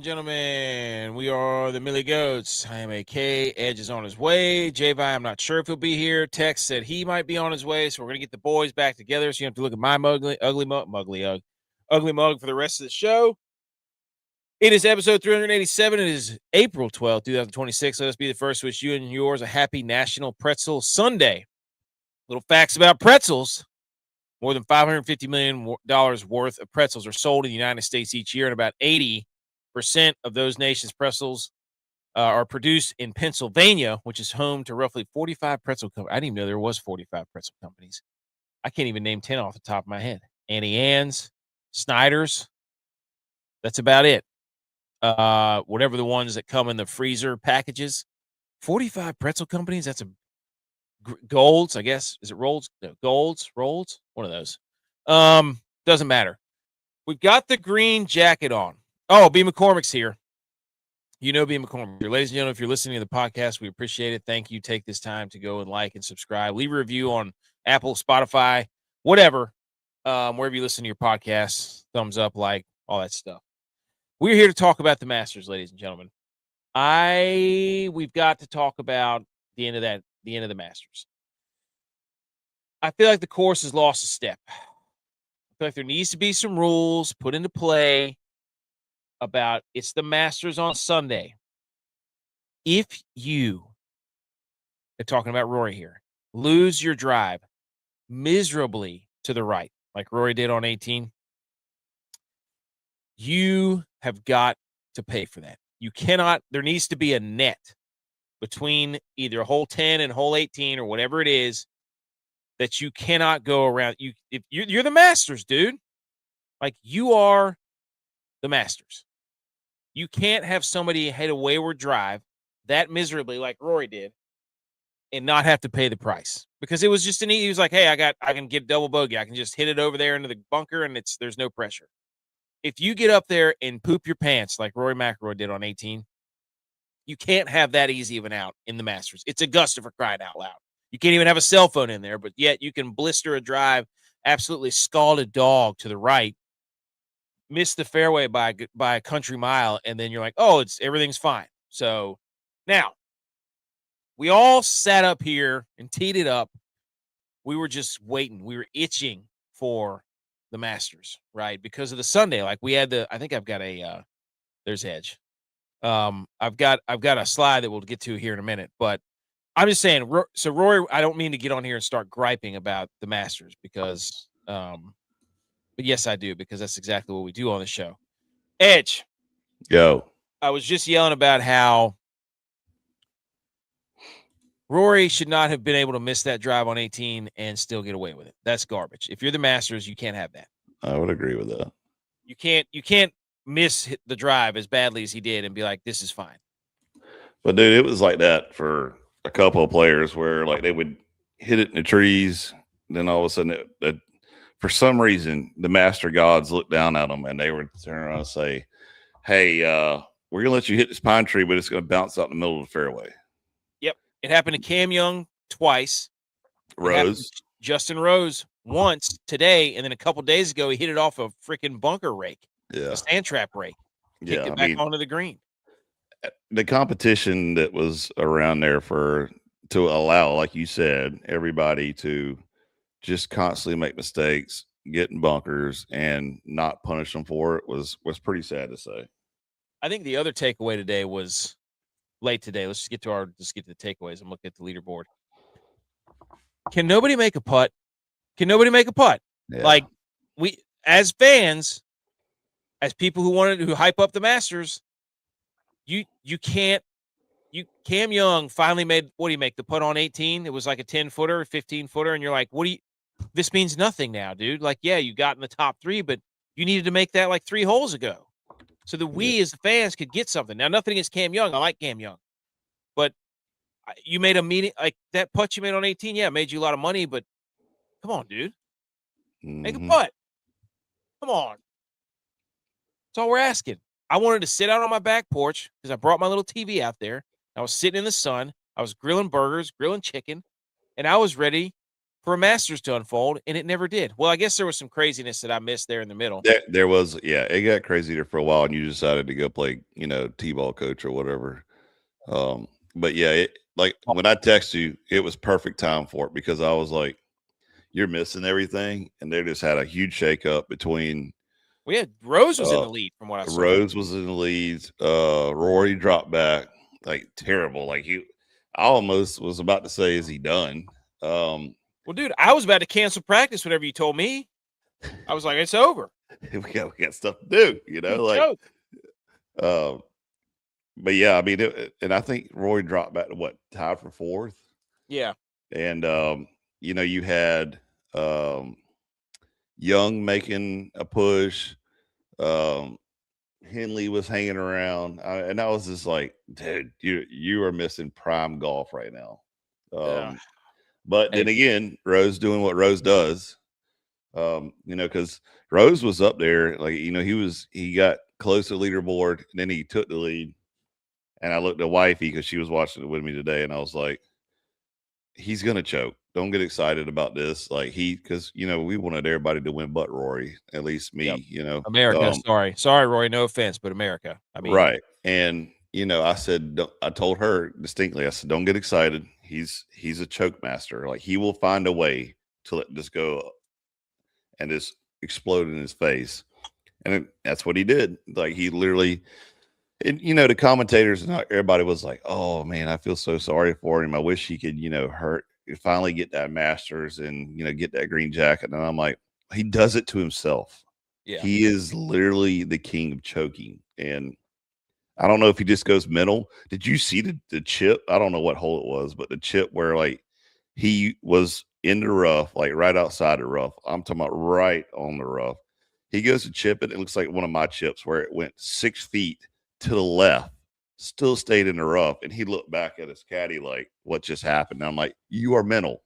and gentlemen, we are the Millie Goats. I am AK. Edge is on his way. J-Vi, I'm not sure if he'll be here. Tex said he might be on his way, so we're going to get the boys back together. So you have to look at my ugly mug for the rest of the show. It is episode 387. It is April 12th, 2026. Let us be the first to wish you and yours a happy National Pretzel Sunday. Little facts about pretzels. More than $550 million worth of pretzels are sold in the United States each year, and about 80% of those nations' pretzels are produced in Pennsylvania, which is home to roughly 45 pretzel companies. I didn't even know there was 45 pretzel companies. I can't even name 10 off the top of my head. Annie Ann's, Snyder's. That's about it. Whatever the ones that come in the freezer packages. 45 pretzel companies? That's a Golds, I guess. Is it Rolls? No, Rolls? One of those. Doesn't matter. We've got the green jacket on. Oh, B. McCormick's here. You know B. McCormick. Ladies and gentlemen, if you're listening to the podcast, we appreciate it. Thank you. Take this time to go and like and subscribe. Leave a review on Apple, Spotify, whatever. Wherever you listen to your podcasts, thumbs up, like, all that stuff. We're here to talk about the Masters, ladies and gentlemen. We've got to talk about the end of the Masters. I feel like the course has lost a step. I feel like there needs to be some rules put into play about it's the Masters on Sunday. If you, they're talking about Rory here, lose your drive miserably to the right, like Rory did on 18, you have got to pay for that. You cannot, there needs to be a net between either hole 10 and hole 18 or whatever it is that you cannot go around. You're the Masters, dude. Like, you are the Masters. You can't have somebody hit a wayward drive that miserably like Rory did and not have to pay the price. Because it was just he was like, hey, I can get double bogey. I can just hit it over there into the bunker and there's no pressure. If you get up there and poop your pants like Rory McIlroy did on 18, you can't have that easy of an out in the Masters. It's Augusta, for crying out loud. You can't even have a cell phone in there, but yet you can blister a drive, absolutely scalded dog to the right, miss the fairway by a country mile, and then you're like, oh, everything's fine. So now we all sat up here and teed it up. We were just waiting. We were itching for the Masters, right? Because of the Sunday. Like, we had I think I've got there's Edge. I've got a slide that we'll get to here in a minute, but I'm just saying, so Rory, I don't mean to get on here and start griping about the Masters because, but yes, I do, because that's exactly what we do on the show. Edge. Yo. I was just yelling about how Rory should not have been able to miss that drive on 18 and still get away with it. That's garbage. If you're the Masters, you can't have that. I would agree with that. You can't miss the drive as badly as he did and be like, this is fine. But dude, it was like that for a couple of players where like they would hit it in the trees. Then all of a sudden, for some reason, the master gods looked down at them and they would turn around and say, hey, we're going to let you hit this pine tree, but it's going to bounce out in the middle of the fairway. Yep. It happened to Cam Young twice. Rose. Justin Rose once today, and then a couple days ago, he hit it off a freaking bunker rake. Yeah. A sand trap rake. Kicked it back onto the green. The competition that was around there to allow, like you said, everybody to just constantly make mistakes, get in bunkers, and not punish them for it was pretty sad to say. I think the other takeaway today was late today. Let's get to the takeaways and look at the leaderboard. Can nobody make a putt? Yeah. Like, we, as fans, as people who hype up the Masters, Cam Young finally made, what do you make, the putt on 18? It was like a 10-footer, 15-footer, and you're like, this means nothing now, dude. Like, yeah, you got in the top 3, but you needed to make that like 3 holes ago. So that we as the fans could get something. Now, nothing against Cam Young. I like Cam Young. But you made a meeting, like that putt you made on 18, yeah, it made you a lot of money, but come on, dude. Make a putt. Come on. That's all we're asking. I wanted to sit out on my back porch because I brought my little TV out there. I was sitting in the sun. I was grilling burgers, grilling chicken, and I was ready for a Masters to unfold, and it never did. Well, I guess there was some craziness that I missed there in the middle. There was, yeah, it got crazy there for a while, and you decided to go play, T-ball coach or whatever. But yeah, like when I text you, it was perfect time for it because I was like, you're missing everything, and they just had a huge shakeup between. We had Rose was in the lead from what I saw. Rose was in the lead. Rory dropped back, like terrible. Like I almost was about to say, is he done? Well, dude, I was about to cancel practice whenever you told me. I was like, it's over. we got stuff to do, like. But yeah, I mean, and I think Rory dropped back to what, tied for fourth. Yeah, and you had Young making a push. Henley was hanging around, and I was just like, dude, you are missing prime golf right now. But then again, Rose doing what Rose does. Because Rose was up there, like, he got close to the leaderboard, and then he took the lead. And I looked at wifey because she was watching it with me today, and I was like, he's gonna choke. Don't get excited about this. Like because we wanted everybody to win but Rory, at least me, America. Sorry, Rory, no offense, but America. I mean, right. And I said, I told her distinctly, I said, don't get excited. He's a choke master. Like, he will find a way to let this go and just explode in his face. And that's what he did. Like, he literally, and the commentators and everybody was like, oh man, I feel so sorry for him. I wish he could, finally get that Masters and, get that green jacket. And I'm like, he does it to himself. Yeah. He is literally the king of choking. And I don't know if he just goes mental. Did you see the chip? I don't know what hole it was, but the chip where like he was in the rough, like right outside the rough. I'm talking about right on the rough. He goes to chip it. It looks like one of my chips where it went 6 feet to the left, still stayed in the rough. And he looked back at his caddy like, what just happened? And I'm like, you are mental.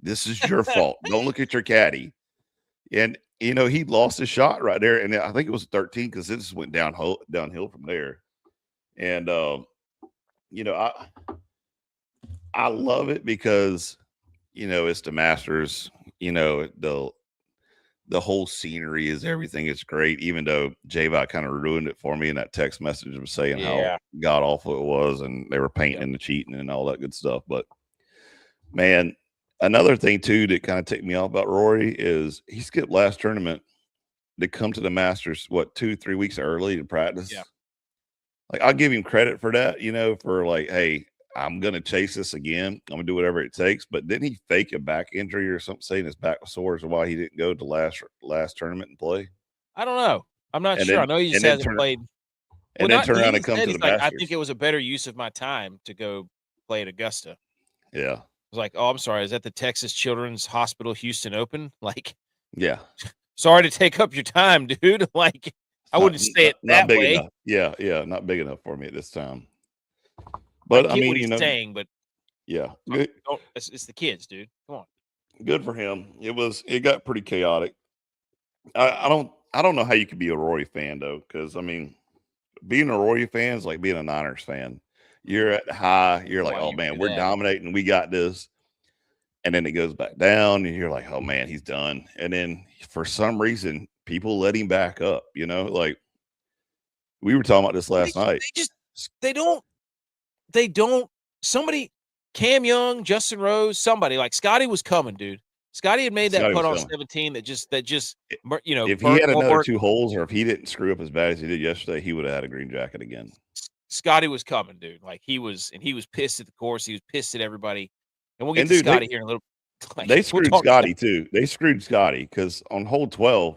This is your fault. Don't look at your caddy. And, he lost his shot right there. And I think it was 13 because it just went downhill from there. And, I love it because, it's the Masters, the whole scenery is everything. It's great, even though J.U.Y.S kind of ruined it for me in that text message of saying how god awful it was, and they were painting and the cheating and all that good stuff. But man, another thing too that kind of ticked me off about Rory is he skipped last tournament to come to the Masters 2-3 weeks early to practice. Yeah. Like, I'll give him credit for that, for like, hey, I'm gonna chase this again. I'm gonna do whatever it takes. But didn't he fake a back injury or something, saying his back was sore, is why he didn't go to last tournament and play? I don't know. I'm not sure. I know he just hasn't played. And then turn around and come to the Masters. I think it was a better use of my time to go play at Augusta. Yeah. I was like, oh, I'm sorry. Is that the Texas Children's Hospital Houston Open? Like, yeah. Sorry to take up your time, dude. Like, I wouldn't say it that way. Enough. Yeah, not big enough for me at this time. But I mean, what he's saying, but yeah, it's the kids, dude. Come on. Good for him. It got pretty chaotic. I don't know how you could be a Rory fan though, because I mean, being a Rory fan is like being a Niners fan. You're at high. You're like, oh man, we're dominating. We got this. And then it goes back down, and you're like, oh man, he's done. And then for some reason, people let him back up. Like we were talking about this last night. They don't. Somebody, Cam Young, Justin Rose, somebody like Scotty was coming, dude. Scotty had made that putt on 17 that just if he had another 2 holes, or if he didn't screw up as bad as he did yesterday, he would have had a green jacket again. Scotty was coming, dude. Like he was pissed at the course. He was pissed at everybody. And we'll get to Scotty here in a little. Like, they screwed Scotty too. They screwed Scotty because on hole 12,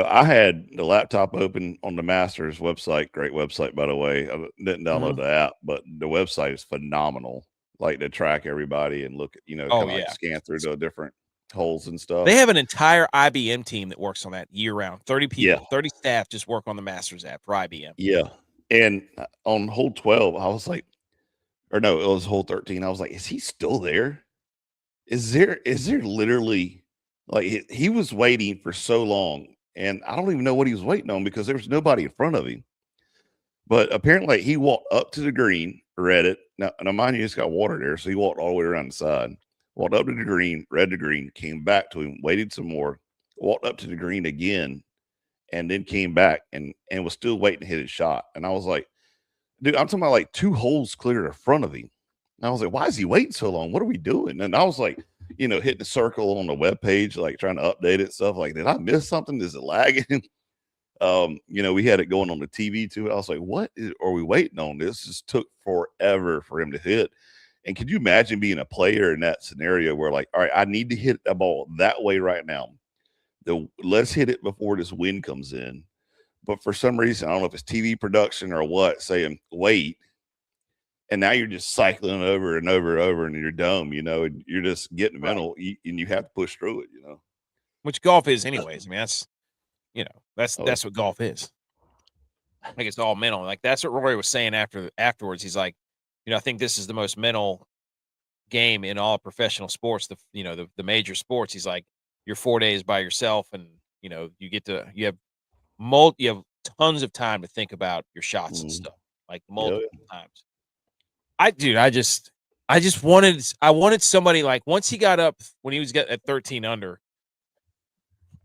I had the laptop open on the Masters website. Great website, by the way. I didn't download the app, but the website is phenomenal. Like, to track everybody and look at, scan through the different holes and stuff. They have an entire IBM team that works on that year round. 30 people, 30 staff just work on the Masters app for IBM. Yeah. And on hole 12, I was like, or no, it was hole 13. I was like, is he still there? Is there literally, like, he was waiting for so long, and I don't even know what he was waiting on because there was nobody in front of him. But apparently he walked up to the green, read it. Now mind you, it's got water there, so he walked all the way around the side, walked up to the green, read the green, came back to him, waited some more, walked up to the green again, and then came back and was still waiting to hit his shot. And I was like, dude, I'm talking about like 2 holes clear in front of him. And I was like, why is he waiting so long? What are we doing? And I was like, hitting the circle on the webpage, like trying to update it, stuff like, did I miss something? Is it lagging? We had it going on the TV too. I was like, are we waiting on? This just took forever for him to hit. And could you imagine being a player in that scenario where, like, all right, I need to hit a ball that way right now. Let's hit it before this wind comes in. But for some reason, I don't know if it's TV production or what, saying wait. And now you're just cycling over and over and over in your dome, and you're just getting mental, and you have to push through it, Which golf is anyways. I mean, that's what golf is. Like, it's all mental. Like, that's what Rory was saying afterwards. He's like, I think this is the most mental game in all professional sports, the major sports. He's like, you're 4 days by yourself, and you have tons of time to think about your shots and stuff, like multiple times. I wanted somebody, like, once he got up, when he was at 13 under,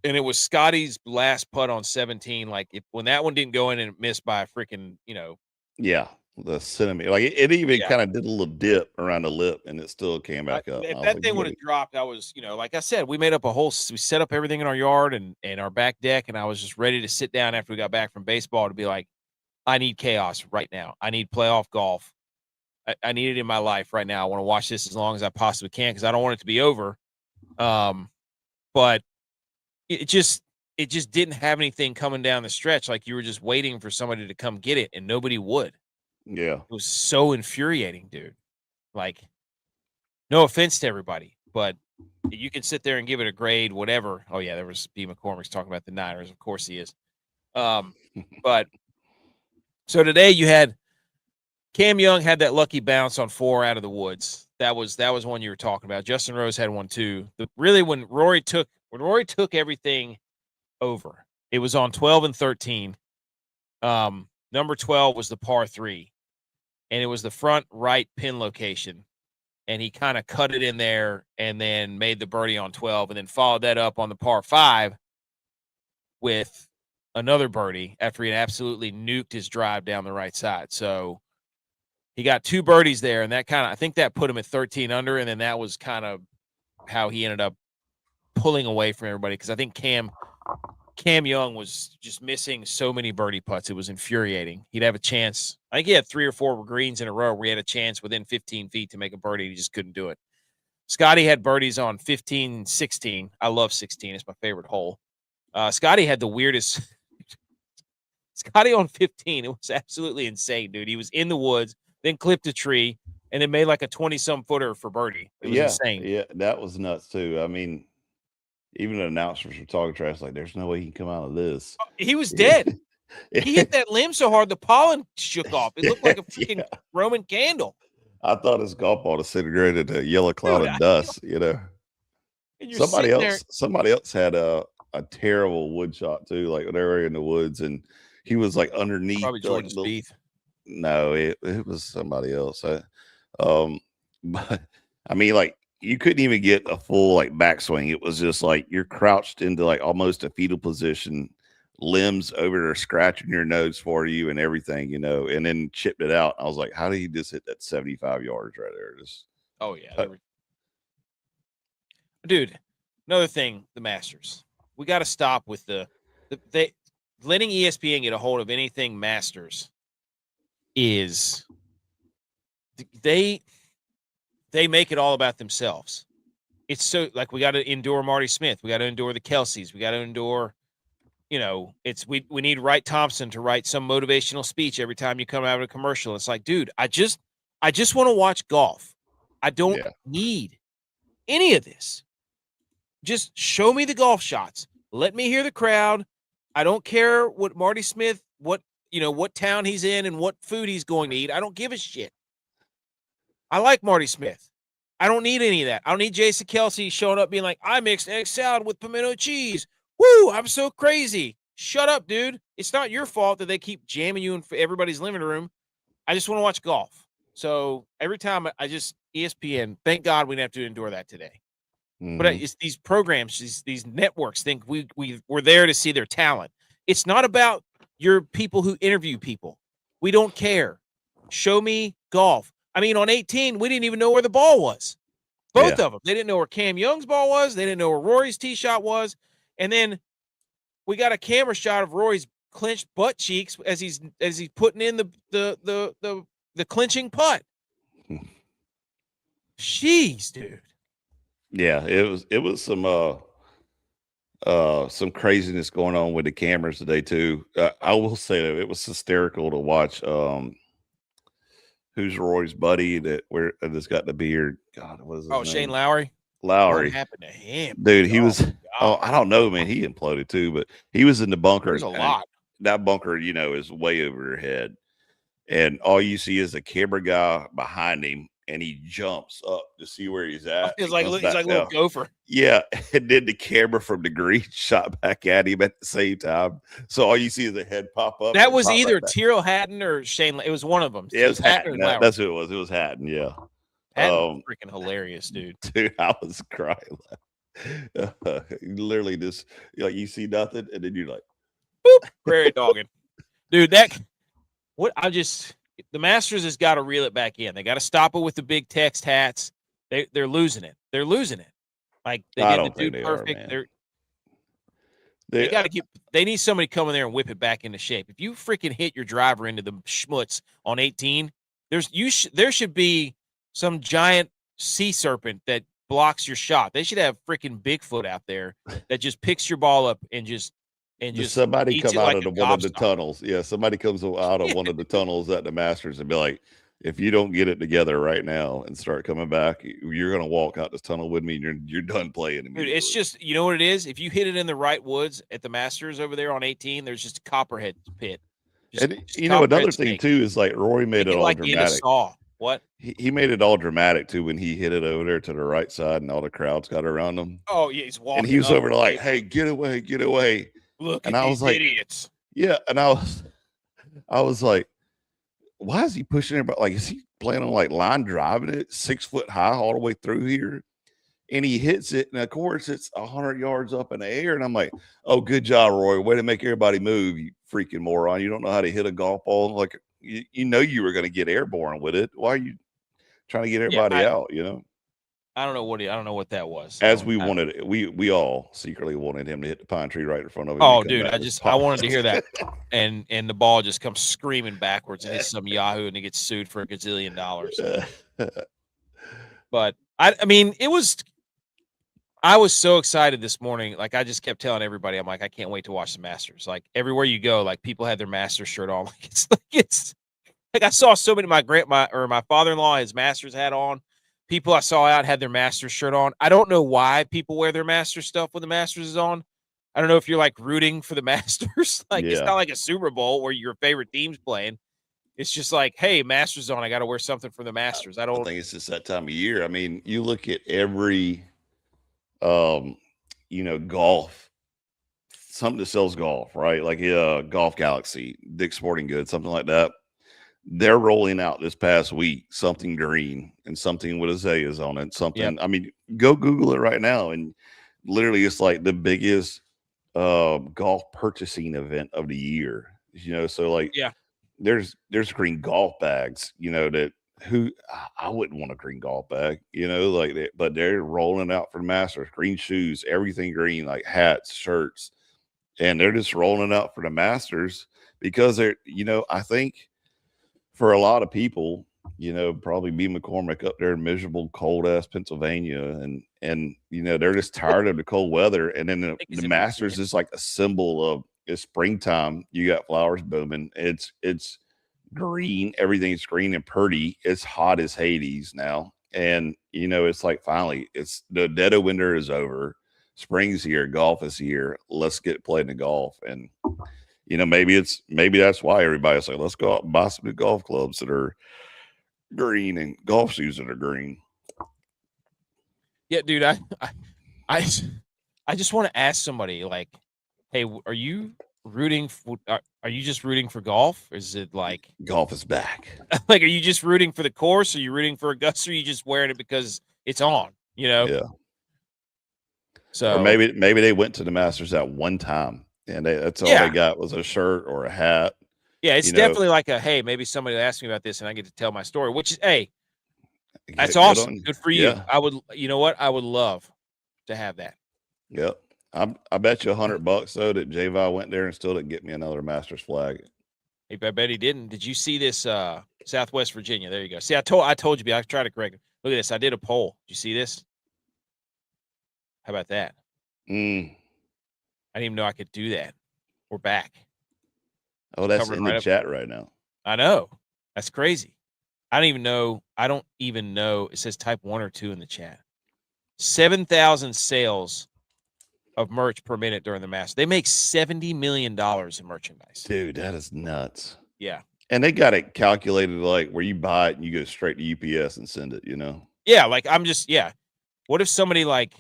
and it was Scotty's last putt on 17. Like, when that one didn't go in and it missed by a freaking, yeah, the centimeter, like it even kind of did a little dip around the lip, and it still came back up. If that thing would have dropped, I was, like I said, we set up everything in our yard and our back deck, and I was just ready to sit down after we got back from baseball to be like, I need chaos right now. I need playoff golf. I need it in my life right now. I want to watch this as long as I possibly can because I don't want it to be over. But it just didn't have anything coming down the stretch. Like, you were just waiting for somebody to come get it, and nobody would. Yeah. It was so infuriating, dude. Like, no offense to everybody, but you can sit there and give it a grade, whatever. Oh yeah, there was B. McCormick's talking about the Niners. Of course he is. But so today you had Cam Young had that lucky bounce on 4 out of the woods. That was one you were talking about. Justin Rose had one too. When Rory took everything over, it was on 12 and 13. Number 12 was the par 3, and it was the front right pin location. And he kind of cut it in there and then made the birdie on 12, and then followed that up on the par 5 with another birdie after he had absolutely nuked his drive down the right side. So he got 2 birdies there, and I think that put him at 13 under, and then that was kind of how he ended up pulling away from everybody, because I think Cam Young was just missing so many birdie putts. It was infuriating. He'd have a chance. I think he had 3 or 4 greens in a row where he had a chance within 15 feet to make a birdie. He just couldn't do it. Scotty had birdies on 15, 16. I love 16. It's my favorite hole. Scotty had the weirdest. Scotty on 15. It was absolutely insane, dude. He was in the woods, then clipped a tree, and then made like a 20-some footer for birdie. It was insane. Yeah, that was nuts too. I mean, even the announcers were talking trash, like, there's no way he can come out of this. He was dead. He hit that limb so hard the pollen shook off. It looked like a freaking Roman candle. I thought his golf ball disintegrated a yellow cloud of dust, Somebody else had a terrible wood shot too, like they were in the woods, and he was like underneath. Probably Jordan Spieth. No, it was somebody else. But I mean, like, you couldn't even get a full like backswing. It was just like you're crouched into like almost a fetal position, limbs over there scratching your nose for you and everything, and then chipped it out. I was like, how did he just hit that 75 yards right there? Oh yeah, dude. Another thing, the Masters. We got to stop with they letting ESPN get a hold of anything Masters. Is they make it all about themselves. It's so, like, we got to endure Marty Smith. We got to endure the Kelseys. We got to endure, we need Wright Thompson to write some motivational speech every time you come out of a commercial. It's like, dude, I just want to watch golf. I don't need any of this. Just show me the golf shots. Let me hear the crowd. I don't care what Marty Smith, what town he's in and what food he's going to eat. I don't give a shit. I like Marty Smith. I don't need any of that. I don't need Jason Kelsey showing up being like, I mixed egg salad with pimento cheese. Woo, I'm so crazy. Shut up, dude. It's not your fault that they keep jamming you in everybody's living room. I just want to watch golf. So every time I just ESPN, thank God we didn't have to endure that today. Mhm. But it's these programs, these networks think we're there to see their talent. It's not about your people who interview people. We don't care. Show me golf. I mean, on 18, we didn't even know where the ball was. Both Yeah. of them. They didn't know where Cam Young's ball was. They didn't know where Rory's tee shot was. And then we got a camera shot of Rory's clenched butt cheeks as he's putting in the clinching putt. Jeez, dude. Yeah, it was some craziness going on with the cameras today too. I will say that it was hysterical to watch who's Roy's buddy that's got the beard. God, what is his name? Shane Lowry. Lowry. What happened to him? Dude, he was God. I don't know, man. He imploded too, but he was in the bunker. There's a lot. That bunker, is way over your head. And all you see is a camera guy behind him, and he jumps up to see where he's at. He's like a little gopher. Yeah, and then the camera from the green shot back at him at the same time. So all you see is the head pop up. That was either Tyrrell Hatton or Shane. It was one of them. Yeah, it was Hatton. That's who it was. It was Hatton. Yeah, Hatton, freaking hilarious, dude. Dude, I was crying. Literally, just you see nothing, and then you're like, boop, prairie dogging, dude. The Masters has got to reel it back in. They got to stop it with the big text hats. They're losing it. They're losing it. Like they did the dude perfect. They got to keep. They need somebody coming there and whip it back into shape. If you freaking hit your driver into the schmutz on 18, there should be some giant sea serpent that blocks your shot. They should have freaking Bigfoot out there that just picks your ball up and just somebody come out of one of the tunnels. Yeah, somebody comes out of one of the tunnels at the Masters and be like, if you don't get it together right now and start coming back, you're gonna walk out this tunnel with me and you're done playing. Dude, it's just, you know what it is? If you hit it in the right woods at the Masters over there on 18, there's just a copperhead pit. Another thing too is like Rory made it all dramatic. What? He made it all dramatic too when he hit it over there to the right side and all the crowds got around him. Oh yeah, he's walking. And he was over to like, hey, get away, get away. Look, and I was like, idiots. Yeah, and I was like, why is he pushing everybody? Like, is he planning on like line driving it 6 foot high all the way through here? And he hits it, and of course it's 100 yards up in the air. And I'm like, oh, good job, Roy. Way to make everybody move, you freaking moron. You don't know how to hit a golf ball. Like you know you were going to get airborne with it. Why are you trying to get everybody out? I don't know what that was. As we wanted it, we all secretly wanted him to hit the pine tree right in front of him. Oh, dude, I wanted to hear that, and the ball just comes screaming backwards and hits some Yahoo, and he gets sued for $1 gazillion. But I mean, I was so excited this morning. Like I just kept telling everybody, I'm like, I can't wait to watch the Masters. Like everywhere you go, like people had their Masters shirt on. It's like I saw so many. My father-in-law, his Masters hat on. People I saw out had their Masters shirt on. I don't know why people wear their Masters stuff when the Masters is on. I don't know if you're like rooting for the Masters. It's not like a Super Bowl where your favorite team's playing. It's just like, hey, Masters on. I got to wear something for the Masters. I think it's just that time of year. I mean, you look at every, golf, something that sells golf, right? Like Golf Galaxy, Dick's Sporting Goods, something like that. They're rolling out this past week something green and something with azaleas on it. Something. Yep. I mean, go Google it right now, and literally, it's like the biggest golf purchasing event of the year. So like, there's green golf bags. That I wouldn't want a green golf bag. But they're rolling out for the Masters. Green shoes, everything green, like hats, shirts, and they're just rolling out for the Masters because they're. I think. For a lot of people, probably B. McCormick up there in miserable, cold ass Pennsylvania, and they're just tired of the cold weather. And then the Masters is like a symbol of it's springtime. You got flowers booming. It's green. Everything's green and pretty. It's hot as Hades now, and it's like finally, it's the dead of winter is over. Spring's here. Golf is here. Let's get playing the golf and. Maybe that's why everybody's like, let's go out and buy some new golf clubs that are green and golf shoes that are green. Yeah, dude, I just want to ask somebody like, hey, are you rooting for, are you just rooting for golf? Is it like Golf is back. like, are you just rooting for the course? Are you rooting for Augusta? Or are you just wearing it because it's on, you know? Yeah. Or So maybe they went to the Masters at one time and that's all yeah. they got was a shirt or a hat. Yeah, it's You know, definitely like a, hey, maybe somebody will ask me about this and I get to tell my story, which is, hey, that's good awesome. on you. Good for you. Yeah. I would, you know what? I would love to have that. Yep. I bet you $100 though that J.V.I went there and still didn't get me another Masters flag. I bet he didn't. Did you see this? Southwest Virginia. There you go. See, I told you, but I tried to correct it. Look at this. I did a poll. Did you see this? How about that? Mm. I didn't even know I could do that. We're back. Oh, that's Covering in right the up. chat right now. I know. That's crazy. I don't even know. It says type 1 or 2 in the chat. 7,000 sales of merch per minute during the Masters. They make $70 million in merchandise. Dude, that is nuts. Yeah. And they got it calculated like where you buy it and you go straight to UPS and send it, you know? Yeah. Like, what if somebody like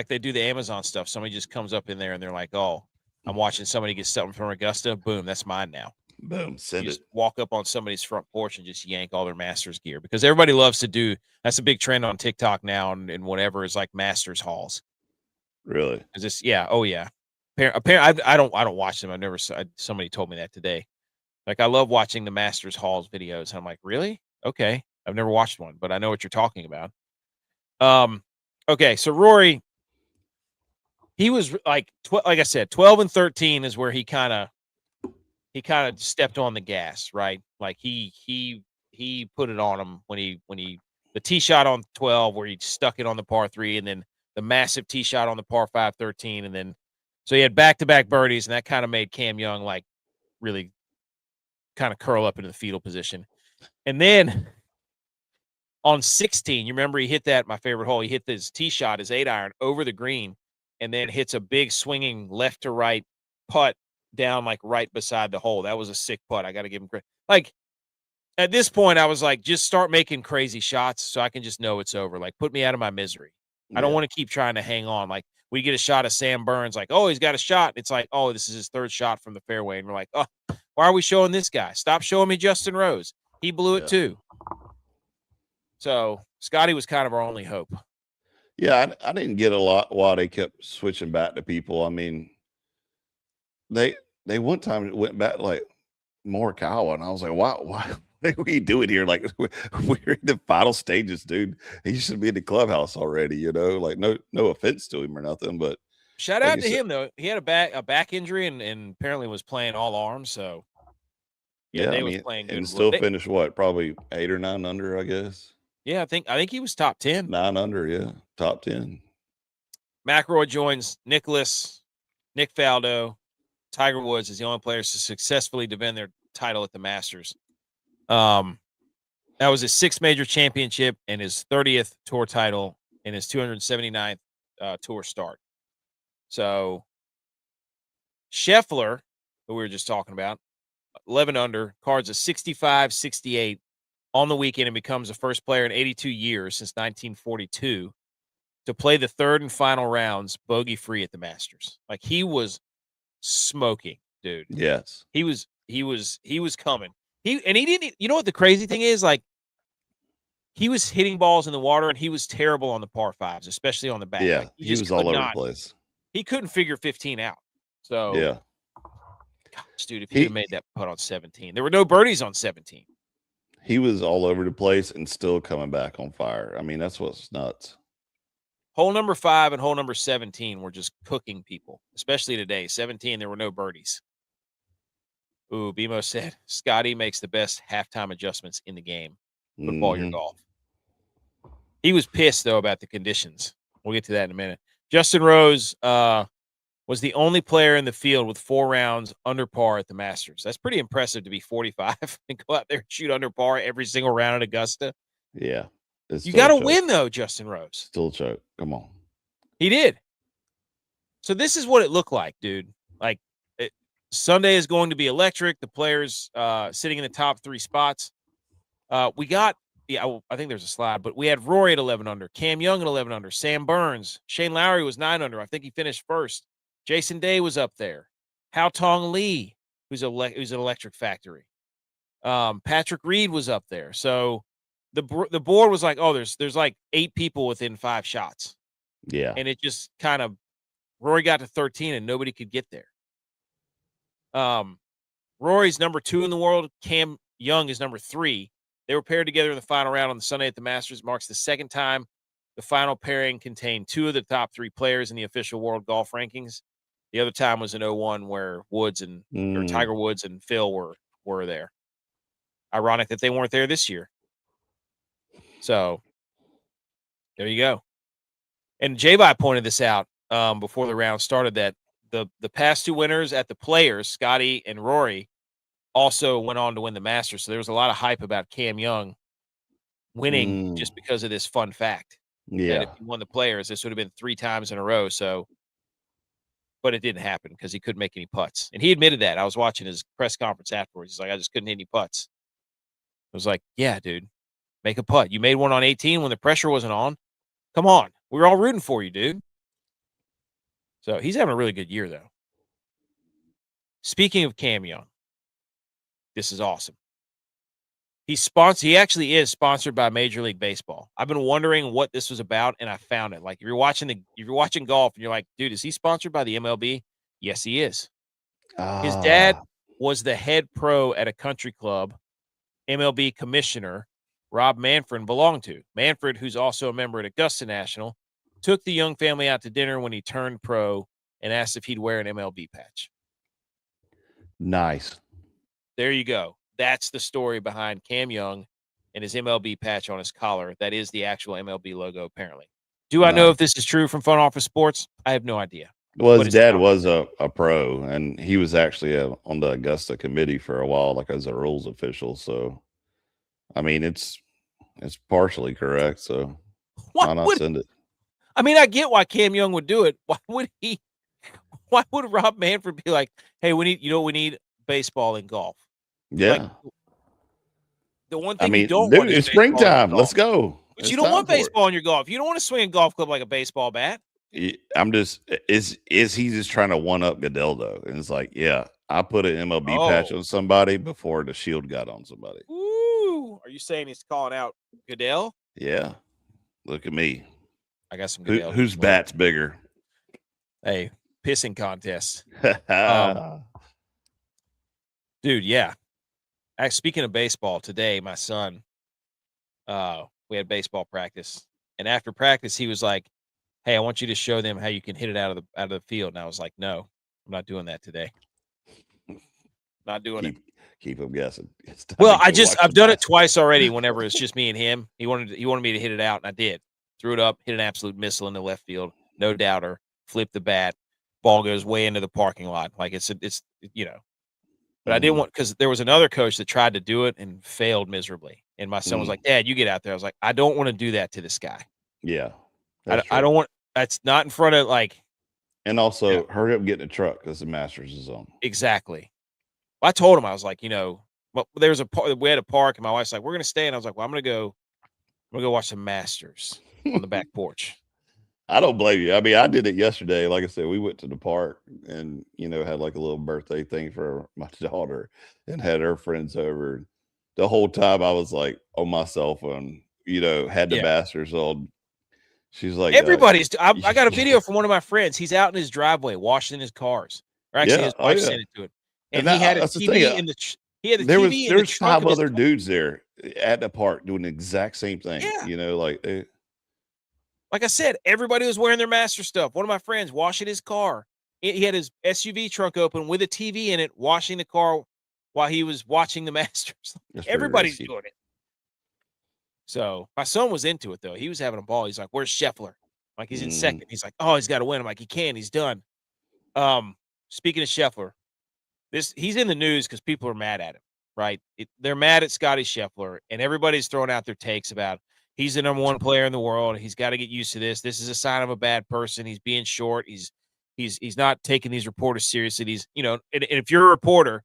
they do the Amazon stuff, somebody just comes up in there and they're like, oh, I'm watching somebody get something from Augusta. Boom, that's mine now. Boom, send You it. just walk up on somebody's front porch and just yank all their Masters gear because everybody loves to do. That's a big trend on TikTok now and whatever is like Masters hauls. Really? Is this? Yeah. Oh yeah. Apparently, I don't watch them. I've never. Somebody told me that today. Like I love watching the Masters hauls videos. I'm like, really? Okay. I've never watched one, but I know what you're talking about. Okay. So Rory, he was like, like I said, 12 and 13 is where he kind of stepped on the gas, right? Like he put it on him when he the tee shot on 12 where he stuck it on the par 3 and then the massive tee shot on the par 5 13 and then so he had back-to-back birdies and that kind of made Cam Young like really kind of curl up into the fetal position. And then on 16, you remember he hit that, my favorite hole, he hit his tee shot, his 8-iron over the green and then hits a big swinging left to right putt down like right beside the hole. That was a sick putt. I got to give him credit. Like at this point, I was like, just start making crazy shots so I can just know it's over. Like put me out of my misery. I don't want to keep trying to hang on. Like we get a shot of Sam Burns, like, oh, he's got a shot. It's like, oh, this is his third shot from the fairway. And we're like, oh, why are we showing this guy? Stop showing me Justin Rose. He blew it too. So Scotty was kind of our only hope. Yeah, I didn't get a lot why they kept switching back to people. I mean, they one time went back like Morikawa, and I was like, why what are we doing here? Like we're in the final stages, dude. He should be in the clubhouse already, you know. Like no offense to him or nothing, but shout like out to him though. He had a back injury and apparently was playing all arms. So yeah, they I was mean, playing good. and still finished what, probably 8 or 9 under, I guess. Yeah, I think he was top 10. 9 under, yeah, top 10. McIlroy joins Nick Faldo, Tiger Woods is the only players to successfully defend their title at the Masters. That was his 6th major championship and his 30th tour title and his 279th tour start. So Scheffler, who we were just talking about, 11 under, cards a 65-68 on the weekend and becomes the first player in 82 years since 1942 to play the third and final rounds bogey-free at the Masters. Like he was smoking, dude. Yes. He was coming. He didn't, you know what the crazy thing is? Like he was hitting balls in the water and he was terrible on the par 5s, especially on the back. Yeah, Like, he was all over the place. He couldn't figure 15 out. So yeah. Gosh, dude, if he'd have made that putt on 17. There were no birdies on 17. He was all over the place and still coming back on fire. I mean, that's what's nuts. Hole number 5 and hole number 17 were just cooking people, especially today. 17, there were no birdies. Ooh, BMO said, Scotty makes the best halftime adjustments in the game. Football your golf. He was pissed, though, about the conditions. We'll get to that in a minute. Justin Rose was the only player in the field with 4 rounds under par at the Masters. That's pretty impressive to be 45 and go out there and shoot under par every single round at Augusta. Yeah. You got to win, though, Justin Rose. Still choke. Come on. He did. So this is what it looked like, dude. Like, Sunday is going to be electric. The players sitting in the top 3 spots. We got, I think there's a slide, but we had Rory at 11 under, Cam Young at 11 under, Sam Burns, Shane Lowry was 9 under. I think he finished first. Jason Day was up there. Hao Tong Lee, who's an Electric Factory. Patrick Reed was up there. So the board was like, oh, there's like 8 people within 5 shots. Yeah. And it just kind of, Rory got to 13 and nobody could get there. Rory's number 2 in the world. Cam Young is number 3. They were paired together in the final round on the Sunday at the Masters. Marks the second time the final pairing contained 2 of the top 3 players in the official world golf rankings. The other time was in 01 where Tiger Woods and Phil were there. Ironic that they weren't there this year. So there you go. And J.U.Y. pointed this out before the round started, that the past 2 winners at the Players, Scotty and Rory, also went on to win the Masters. So there was a lot of hype about Cam Young winning just because of this fun fact. Yeah. That if he won the Players, this would have been 3 times in a row. So, but it didn't happen because he couldn't make any putts. And he admitted that. I was watching his press conference afterwards. He's like, I just couldn't hit any putts. I was like, yeah, dude, make a putt. You made one on 18 when the pressure wasn't on. Come on. We were all rooting for you, dude. So he's having a really good year, though. Speaking of Cam Young, this is awesome. He actually is sponsored by Major League Baseball. I've been wondering what this was about, and I found it. Like, if you're watching golf and you're like, dude, is he sponsored by the MLB? Yes, he is. His dad was the head pro at a country club MLB commissioner Rob Manfred belonged to. Manfred, who's also a member at Augusta National, took the Young family out to dinner when he turned pro and asked if he'd wear an MLB patch. Nice. There you go. That's the story behind Cam Young and his MLB patch on his collar. That is the actual MLB logo, apparently. Do I know if this is true from Front Office Sports? I have no idea. Well, his dad was a pro, and he was actually on the Augusta committee for a while, like as a rules official. So, I mean, it's partially correct. So, why not send it? I mean, I get why Cam Young would do it. Why would Rob Manfred be like, hey, we need baseball and golf? Yeah. Like, the one thing you don't want is it's springtime. Let's go. But you don't want baseball in your golf. You don't want to swing a golf club like a baseball bat. I'm just is he just trying to one up Goodell though? And it's like, yeah, I put an MLB patch on somebody before the shield got on somebody. Ooh, are you saying he's calling out Goodell? Yeah, look at me. I got some Goodell. Whose bat's bigger? Hey, pissing contest. Dude, yeah. Speaking of baseball, today my son, we had baseball practice, and after practice he was like, hey, I want you to show them how you can hit it out of the field. And I was like, no, I'm not doing that today. Not doing it. Keep them guessing. Well, I've done it twice already. Whenever it's just me and him, he wanted me to hit it out, and I did. Threw it up, hit an absolute missile into left field, no doubter. Flipped the bat, ball goes way into the parking lot. Like it's But I didn't want, because there was another coach that tried to do it and failed miserably. And my son was like, Dad, you get out there. I was like, I don't want to do that to this guy. Yeah. I don't want. That's not in front of And also, hurry up, get in the truck because the Masters is on. Exactly. Well, I told him, I was like, we had a park, and my wife's like, we're gonna stay, and I was like, well, I'm gonna go watch the Masters on the back porch. I don't blame you. I mean, I did it yesterday. Like I said, we went to the park and had like a little birthday thing for my daughter and had her friends over. The whole time I was like on my cell phone, had the Masters on. She's like, everybody's. I got a video from one of my friends. He's out in his driveway washing his cars. Or actually, his wife sent it to him, and he had a TV in the. He had the TV. There was 5 other dudes there at the park doing the exact same thing. Yeah. Like I said, everybody was wearing their Master stuff. One of my friends washing his car. He had his SUV trunk open with a TV in it, washing the car while he was watching the Masters. Everybody's doing it. So my son was into it, though. He was having a ball. He's like, where's Scheffler? Like, he's in second. He's like, oh, he's got to win. I'm like, he can. He's done. Speaking of Scheffler, he's in the news because people are mad at him, right? They're mad at Scotty Scheffler, and everybody's throwing out their takes about he's the number 1 player in the world. He's got to get used to this. This is a sign of a bad person. He's being short. He's not taking these reporters seriously. And if you're a reporter,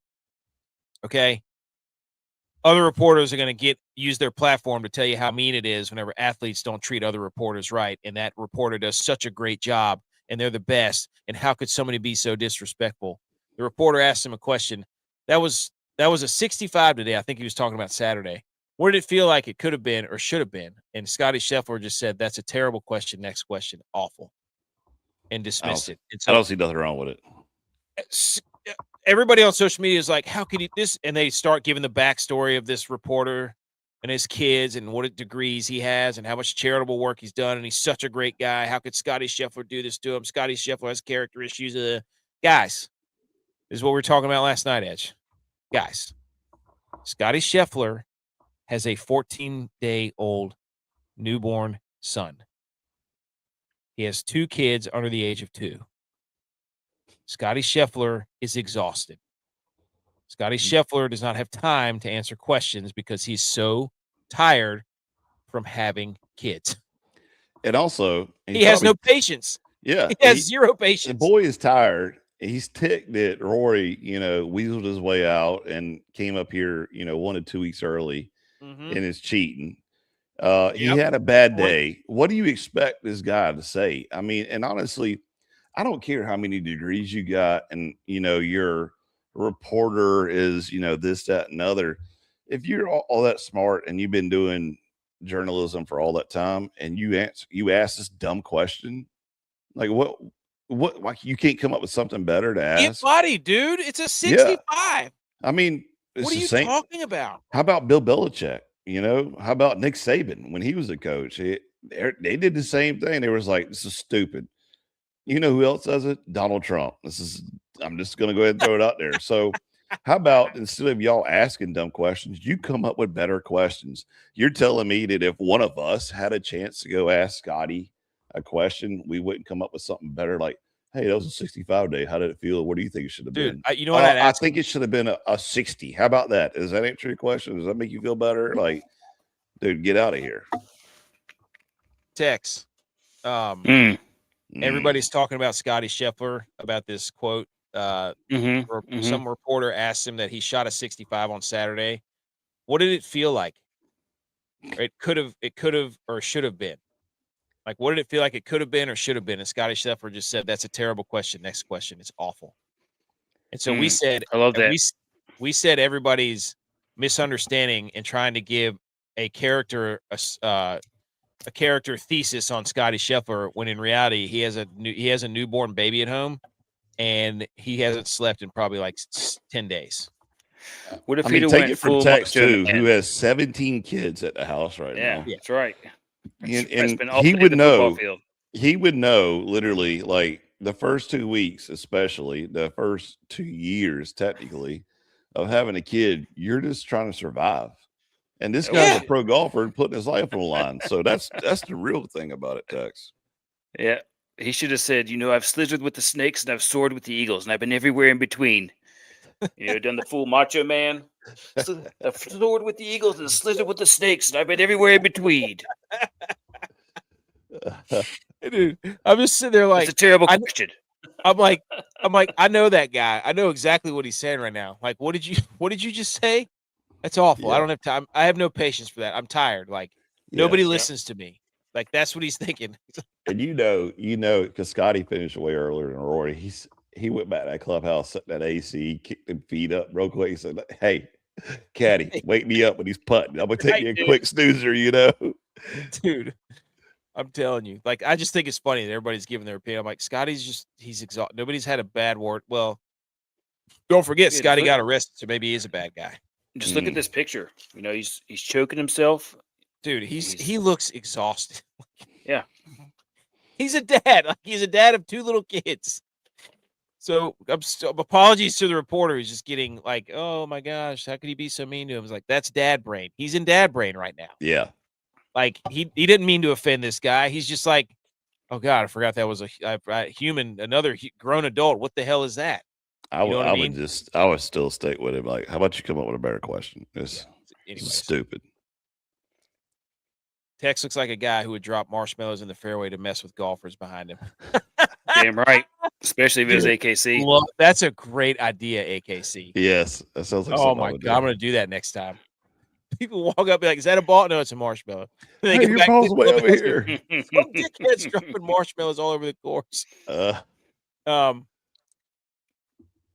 okay, other reporters are going to use their platform to tell you how mean it is whenever athletes don't treat other reporters right. And that reporter does such a great job and they're the best. And how could somebody be so disrespectful? The reporter asked him a question. That was a 65 today. I think he was talking about Saturday. What did it feel like it could have been or should have been? And Scotty Scheffler just said, "That's a terrible question. Next question. Awful." And dismissed it. And I don't see nothing wrong with it. Everybody on social media is like, how could he this? And they start giving the backstory of this reporter and his kids and what degrees he has and how much charitable work he's done. And he's such a great guy. How could Scotty Scheffler do this to him? Scotty Scheffler has character issues. Guys, this is what we were talking about last night, Edge. Guys, Scotty Scheffler has a 14-day-old newborn son. He has 2 kids under the age of 2. Scotty Scheffler is exhausted. Scotty Scheffler does not have time to answer questions because he's so tired from having kids. And also, he has no patience. Yeah. He has zero patience. The boy is tired. He's ticked that Rory, weaseled his way out and came up here, 1 to 2 weeks early and is cheating. He had a bad day. What do you expect this guy to say? I mean, and honestly, I don't care how many degrees you got and, your reporter is, this, that, and other. If you're all that smart and you've been doing journalism for all that time and you ask this dumb question, like what, like you can't come up with something better to ask? Get body, dude. It's a 65. Yeah. I mean, what are you talking about? How about Bill Belichick? How about Nick Saban when he was a coach? They did the same thing. They was like, this is stupid. You know who else does it? Donald Trump. I'm just going to go ahead and throw it out there. So how about instead of y'all asking dumb questions, you come up with better questions? You're telling me that if one of us had a chance to go ask Scotty a question, we wouldn't come up with something better like, hey, that was a 65 day. How did it feel? What do you think it should have been? You know what I'd ask? I think it should have been a 60. How about that? Does that answer your question? Does that make you feel better? Like, dude, get out of here. Tex. Everybody's talking about Scotty Scheffler about this quote. Some reporter asked him that he shot a 65 on Saturday. What did it feel like? It could have, or should have been. Like, what did it feel like it could have been or should have been? And Scotty Scheffler just said, "That's a terrible question. Next question. It's awful." And so we said, I love that. We said everybody's misunderstanding and trying to give a character thesis on Scotty Scheffler when in reality he has a newborn baby at home and he hasn't slept in probably like 10 days. What if he'd take it from Tex too, who has 17 kids at the house right now? Yeah, that's right. And he would know. He would know literally like the first 2 weeks, especially the first 2 years, technically, of having a kid. You're just trying to survive. And this guy's a pro golfer and putting his life on the line. So that's the real thing about it, Tex. Yeah. He should have said, I've slithered with the snakes and I've soared with the eagles and I've been everywhere in between. Done the full macho man. I've soared with the eagles and slithered with the snakes and I've been everywhere in between. Dude, I'm just sitting there like, it's a terrible question. I'm like, I know that guy. I know exactly what he's saying right now. Like, what did you just say? That's awful. Yeah. I don't have time. I have no patience for that. I'm tired. Like, nobody listens to me. Like, that's what he's thinking. And because Scotty finished way earlier than Rory. He went back to that clubhouse, set that AC, kicked them feet up real quick. He said, "Hey, caddy, wake me up when he's putting. I'm gonna take you a quick snoozer, Dude, I'm telling you. Like, I just think it's funny that everybody's giving their opinion. I'm like, Scotty's he's exhausted. Nobody's had a bad word. Well, don't forget, Scotty got arrested, so maybe he is a bad guy. Just look at this picture. He's choking himself. Dude, he looks exhausted. Yeah. He's a dad. Like, he's a dad of 2 little kids. So apologies to the reporter who's just getting like, oh my gosh, how could he be so mean to him? It's like, that's dad brain. He's in dad brain right now. Yeah. Like he didn't mean to offend this guy. He's just like, oh God, I forgot that was a human, another grown adult. What the hell is that? I would still stick with him. Like, how about you come up with a better question? It's stupid. Tex looks like a guy who would drop marshmallows in the fairway to mess with golfers behind him. Damn right. Especially if it was AKC. Well, that's a great idea, AKC. Yes. That sounds like oh my God, I'm going to do that next time. People walk up and be like, "Is that a ball?" No, it's a marshmallow. And they Hey, go your back to ball's the way over clubhouse. here. Some dickheads dropping marshmallows all over the course. And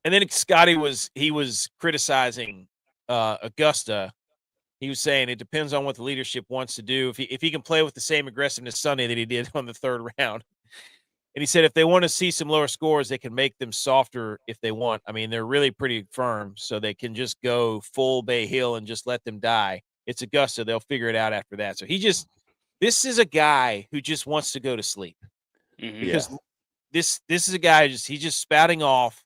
then Scotty was criticizing Augusta. He was saying it depends on what the leadership wants to do. If he can play with the same aggressiveness Sunday that he did on the third round. And he said if they want to see some lower scores, they can make them softer if they want. I mean, they're really pretty firm, so they can just go full Bay Hill and just let them die. It's Augusta. They'll figure it out after that. So this is a guy who just wants to go to sleep. Because this is a guy he's just spouting off.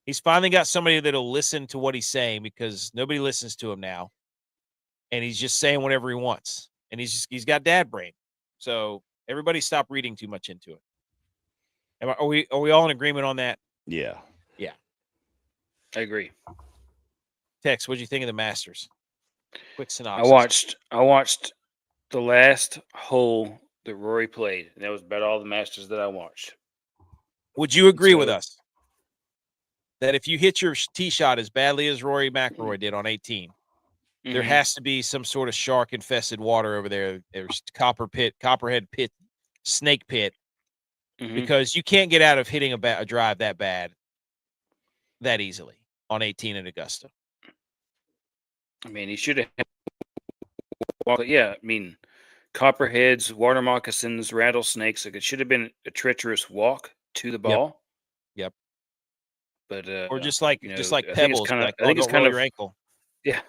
He's finally got somebody that'll listen to what he's saying because nobody listens to him now. And he's just saying whatever he wants. And he's got dad brain. So everybody stop reading too much into it. Are we all in agreement on that? Yeah. Yeah. I agree. Tex, what'd you think of the Masters? Quick synopsis. I watched the last hole that Rory played, and that was about all the Masters that I watched. Would you agree with us that if you hit your tee shot as badly as Rory McIlroy did on 18, there has to be some sort of shark-infested water over there? There's copperhead pit, snake pit, because you can't get out of hitting a drive that bad that easily on 18 at Augusta. I mean, he should have. Yeah, I mean, copperheads, water moccasins, rattlesnakes. Like it should have been a treacherous walk to the ball. Yep. But or just like I pebbles. I Like, think it's don't kind roll of your ankle. Yeah.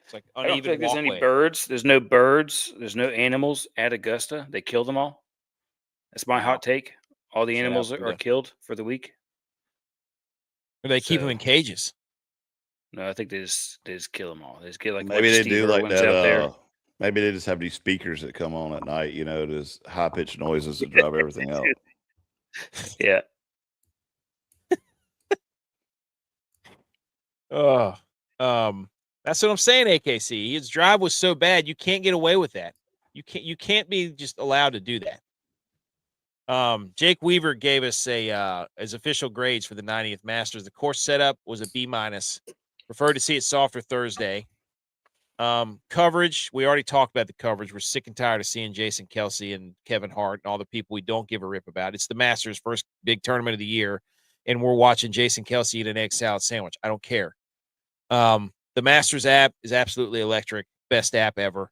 It's like I don't uneven feel like there's any walkway. birds. There's no birds. There's no animals at Augusta. They killed them all. That's my hot take. All the Shout out animals to are killed for the week. Or they keep them in cages. No, I think they just kill them all. They just get like Maybe they Steve do like Irwin's that. out there. Maybe they just have these speakers that come on at night, just high pitched noises that drive everything out. Yeah. That's what I'm saying, AKC. His drive was so bad, you can't get away with that. You can't be just allowed to do that. Jake Weaver gave us his official grades for the 90th Masters. The course setup was a B-. Preferred to see it softer Thursday. Coverage, we already talked about the coverage. We're sick and tired of seeing Jason Kelsey and Kevin Hart and all the people we don't give a rip about. It's the Masters' first big tournament of the year, and we're watching Jason Kelsey eat an egg salad sandwich. I don't care. The Masters app is absolutely electric. Best app ever.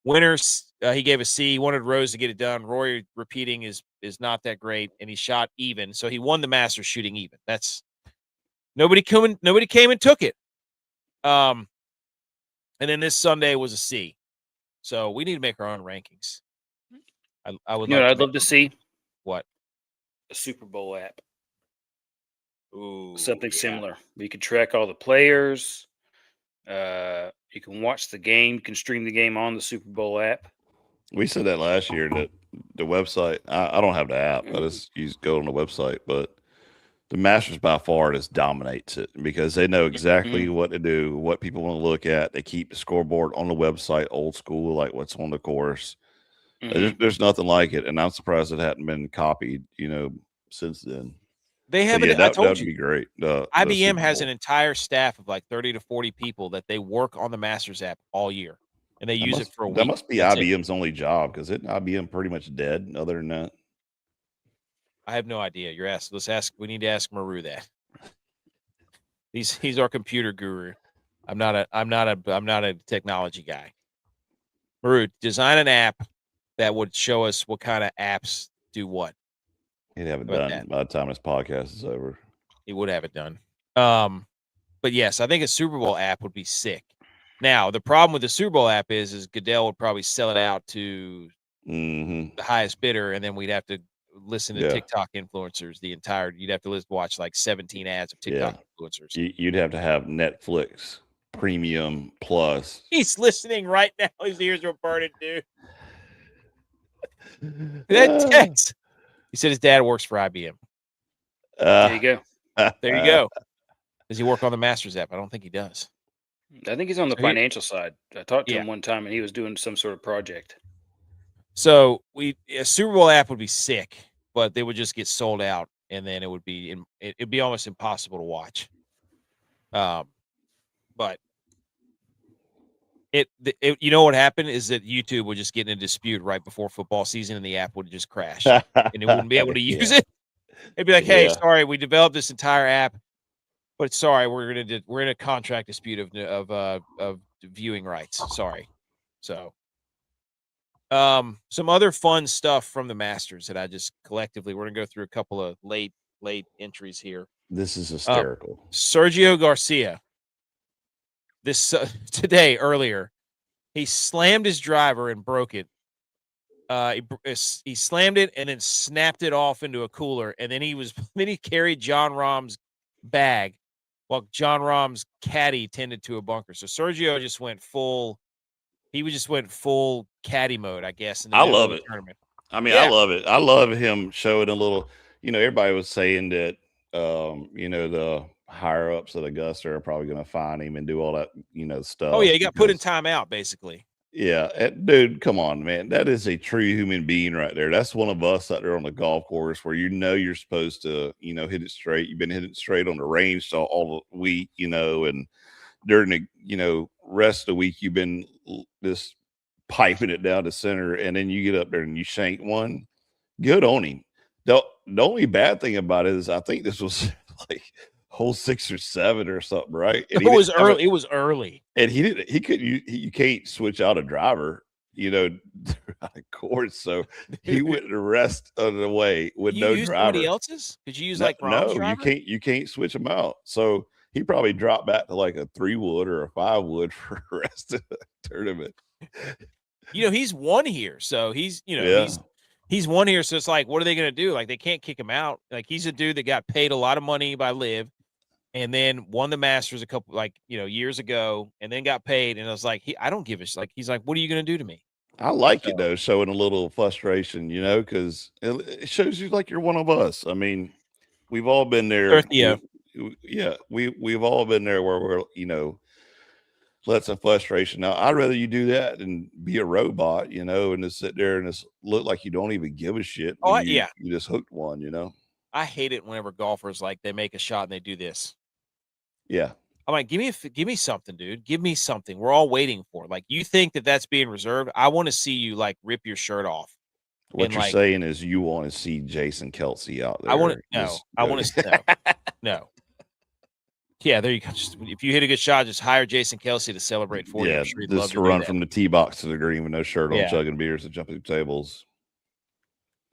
Winners, he gave a C. He wanted Rose to get it done. Rory repeating is not that great, and he shot even. So he won the Masters shooting even. That's nobody came and took it. And then this Sunday was a C. So we need to make our own rankings. I would. I'd love to see what a Super Bowl app. Ooh, something similar. You can track all the players. You can watch the game. You can stream the game on the Super Bowl app. We said that last year that the website. I don't have the app. I just go on the website, but the Masters by far just dominates it because they know exactly what to do, what people want to look at. They keep the scoreboard on the website, old school, like what's on the course. There's nothing like it, and I'm surprised it hadn't been copied, since then. They have that would be great. IBM has an entire staff of like 30 to 40 people that they work on the Masters app all year, and they use it for a week. That must be IBM's only job because isn't IBM pretty much dead other than that? I have no idea. We need to ask Maru that. He's our computer guru. I'm not a technology guy. Maru, design an app that would show us what kind of apps do what. He'd have it done by the time this podcast is over. He would have it done. But yes, I think a Super Bowl app would be sick. Now, the problem with the Super Bowl app is Goodell would probably sell it out to the highest bidder, and then we'd have to listen to TikTok influencers you'd have to watch like 17 ads of TikTok influencers. You'd have to have Netflix Premium Plus. He's listening right now. His ears are burning, dude. That text. He said his dad works for IBM. There you go. There you go. Does he work on the Masters app? I don't think he does. I think he's on the financial side. I talked to him one time, and he was doing some sort of project. So a Super Bowl app would be sick, but they would just get sold out, and then it'd be almost impossible to watch. But You know what happened is that YouTube would just get in a dispute right before football season, and the app would just crash, and it wouldn't be able to use it. It'd be like, "Hey, sorry, we developed this entire app, but sorry, we're in a contract dispute of viewing rights. Sorry." So, some other fun stuff from the Masters that I just collectively we're gonna go through a couple of late entries here. This is hysterical. Sergio Garcia. Today earlier, he slammed his driver and broke it. He slammed it and then snapped it off into a cooler, and then he carried John Rahm's bag while John Rahm's caddy tended to a bunker. So Sergio just went full. He just went full caddy mode, I guess. In the I middle love of the it. tournament. I mean, I love it. I love him showing a little. Everybody was saying that the higher ups at Augusta are probably going to find him and do all that stuff. Oh yeah, he got put in timeout basically. Yeah, dude, come on, man. That is a true human being right there. That's one of us out there on the golf course where you're supposed to, hit it straight. You've been hitting straight on the range all the week, and during the, rest of the week, you've been just piping it down the center, and then you get up there and you shank one. Good on him. The only bad thing about it is I think this was like hole 6 or 7 or something, right? And it was early. It was early, and you can't switch out a driver, out of course. So he went the rest of the way with no driver. Somebody else's? Could you use Rahm's driver? You can't switch them out. So he probably dropped back to like a 3-wood or a 5-wood for the rest of the tournament. He's won here, so he's won here. So it's like, what are they going to do? Like, they can't kick him out. Like, he's a dude that got paid a lot of money by Liv, and then won the Masters a couple, years ago, and then got paid. And I was like, I don't give a shit. He's like, what are you going to do to me? I like it though, showing a little frustration, because it shows you like you're one of us. I mean, we've all been there. We've all been there where we're, let some frustration. Now, I'd rather you do that than be a robot, and just sit there and just look like you don't even give a shit. You just hooked one, I hate it whenever golfers they make a shot and they do this. Yeah. I'm like, give me something, dude. Give me something. We're all waiting for. You think that's being reserved? I want to see you rip your shirt off. What you're saying is you want to see Jason Kelsey out there. I want to no. Yeah, there you go. Just, if you hit a good shot, just hire Jason Kelsey to celebrate for you. Yeah, sure just run from the tee box to the green with no shirt on, chugging beers and jumping tables.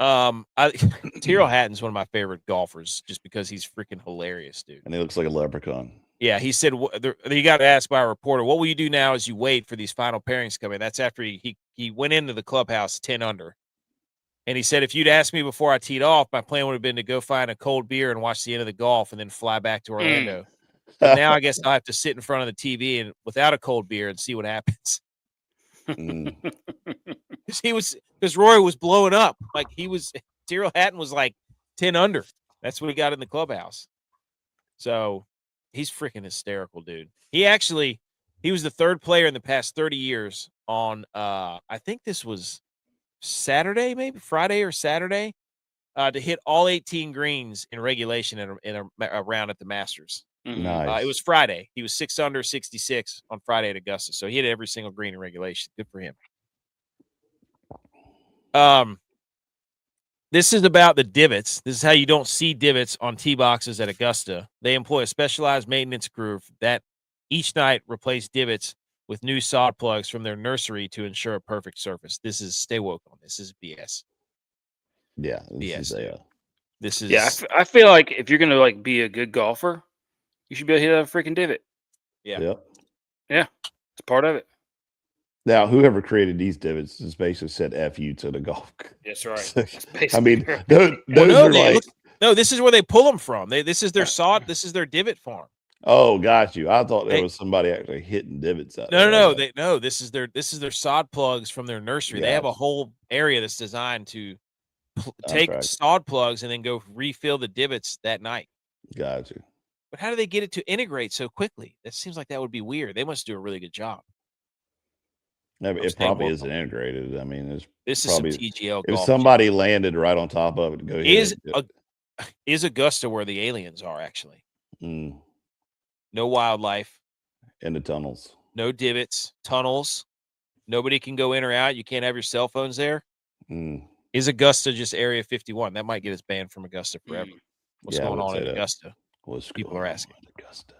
Tyrrell Hatton's one of my favorite golfers just because he's freaking hilarious, dude. And he looks like a leprechaun. Yeah, he said he got asked by a reporter, "What will you do now as you wait for these final pairings to come in?" That's after he went into the clubhouse 10 under. And he said, if you'd asked me before I teed off, my plan would have been to go find a cold beer and watch the end of the golf and then fly back to Orlando. But now I guess I'll have to sit in front of the TV and without a cold beer and see what happens. Because Rory was blowing up. Tyrrell Hatton was 10 under. That's what he got in the clubhouse. So he's freaking hysterical, dude. He was the third player in the past 30 years on, I think this was Saturday, maybe Friday or Saturday, to hit all 18 greens in regulation in a round at the Masters. Nice. It was Friday. He was 6 under 66 on Friday at Augusta. So he hit every single green in regulation. Good for him. This is about the divots. This is how you don't see divots on tee boxes at Augusta. They employ a specialized maintenance crew that each night replace divots with new sod plugs from their nursery to ensure a perfect surface. This is stay woke on this. This is BS. Yeah. This is I feel like if you're gonna be a good golfer, you should be able to hit a freaking divot. Yeah. Yeah. It's part of it. Now, whoever created these divots has basically said F you to the golf. That's right. I mean, this is where they pull them from. This is their sod. This is their divot farm. Oh, got you. I thought there was somebody actually hitting divots out there. No. This is their sod plugs from their nursery. They have a whole area that's designed to take sod plugs and then go refill the divots that night. Got you. But how do they get it to integrate so quickly? That seems like that would be weird. They must do a really good job. No, it probably isn't integrated. I mean, this is probably some TGL. If somebody landed right on top of it to go is Augusta where the aliens are actually? No wildlife in the tunnels. no divots, tunnels. Nobody can go in or out. You can't have your cell phones there. Mm. Is Augusta just Area 51? That might get us banned from Augusta forever. What's Yeah, I going would on say in that. Augusta? What's People going are on asking. at Augusta?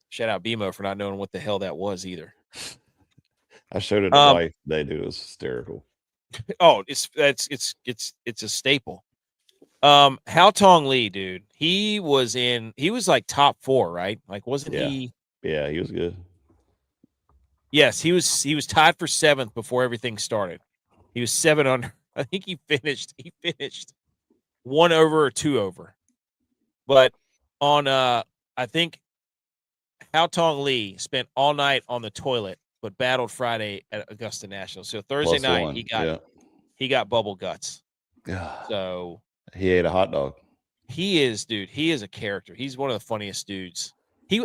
Shout out BMO for not knowing what the hell that was either. I showed it to wife today, dude. It was hysterical. Oh, it's a staple. Hao Tong Lee, dude. He was like top 4, right? Like, wasn't Yeah. he? Yeah, he was good. Yes, he was tied for 7th before everything started. He was 7 under. I think he finished 1 over or 2 over. But on I think Hao Tong Lee spent all night on the toilet, but battled Friday at Augusta National. So Thursday night +1. he got bubble guts. Yeah. So He ate a hot dog. he is a character. He's one of the funniest dudes.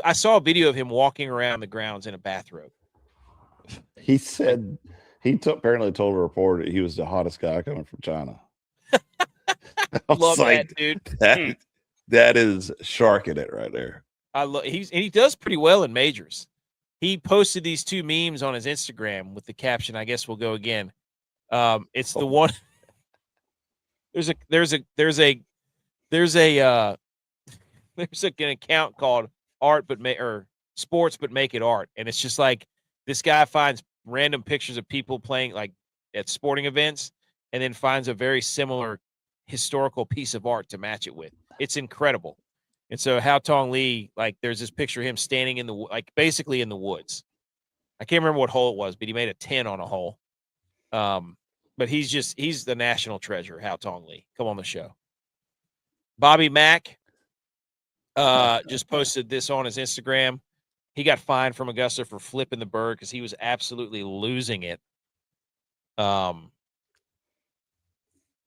I saw a video of him walking around the grounds in a bathrobe. He said apparently told a reporter he was the hottest guy coming from China. Love that, dude. That is sharking it right there. He does pretty well in majors. He posted these 2 memes on his Instagram with the caption, "I guess we'll go again." It's the one. There's an account called Sports but Make It Art, and it's just like this guy finds random pictures of people playing like at sporting events, and then finds a very similar historical piece of art to match it with. It's incredible. And so Hao Tong Lee, like, there's this picture of him standing in basically in the woods. I can't remember what hole it was, but he made a 10 on a hole. But he's the national treasure, Hao Tong Lee. Come on the show. Bobby Mack just posted this on his Instagram. He got fined from Augusta for flipping the bird because he was absolutely losing it.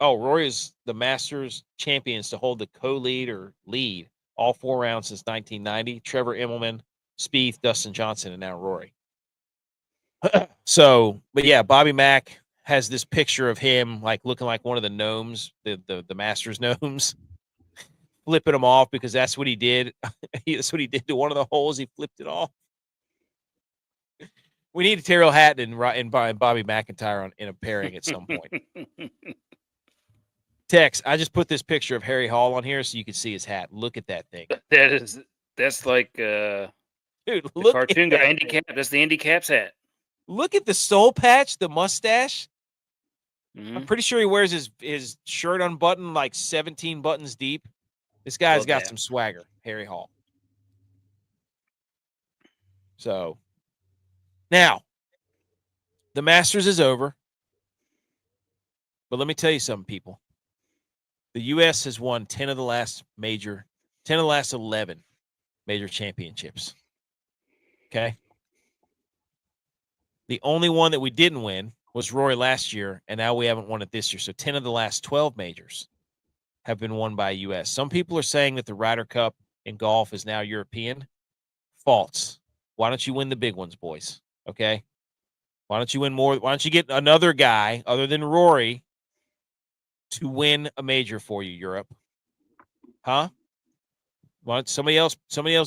Rory is the Masters champions to hold the co-lead or lead all 4 rounds since 1990. Trevor Immelman, Spieth, Dustin Johnson, and now Rory. But yeah, Bobby Mack has this picture of him like looking like one of the gnomes, the Masters gnomes, flipping them off because that's what he did. That's what he did to one of the holes. He flipped it off. We need Terrell Hatton and Bobby McIntyre in a pairing at some point. Tex, I just put this picture of Harry Hall on here so you can see his hat. Look at that thing. That's like dude, the look cartoon guy Andy Cap. That's the Andy Caps hat. Look at the soul patch, the mustache. Mm-hmm. I'm pretty sure he wears his shirt unbuttoned like 17 buttons deep. This guy's got some swagger, Harry Hall. So now the Masters is over. But let me tell you something, people. The U.S. has won 10 of the last 11 major championships. Okay. The only one that we didn't win was Rory last year, and now we haven't won it this year. So 10 of the last 12 majors have been won by U.S. Some people are saying that the Ryder Cup in golf is now European. False. Why don't you win the big ones, boys? Okay. Why don't you win more? Why don't you get another guy other than Rory to win a major for you, Europe? Huh? Why don't somebody else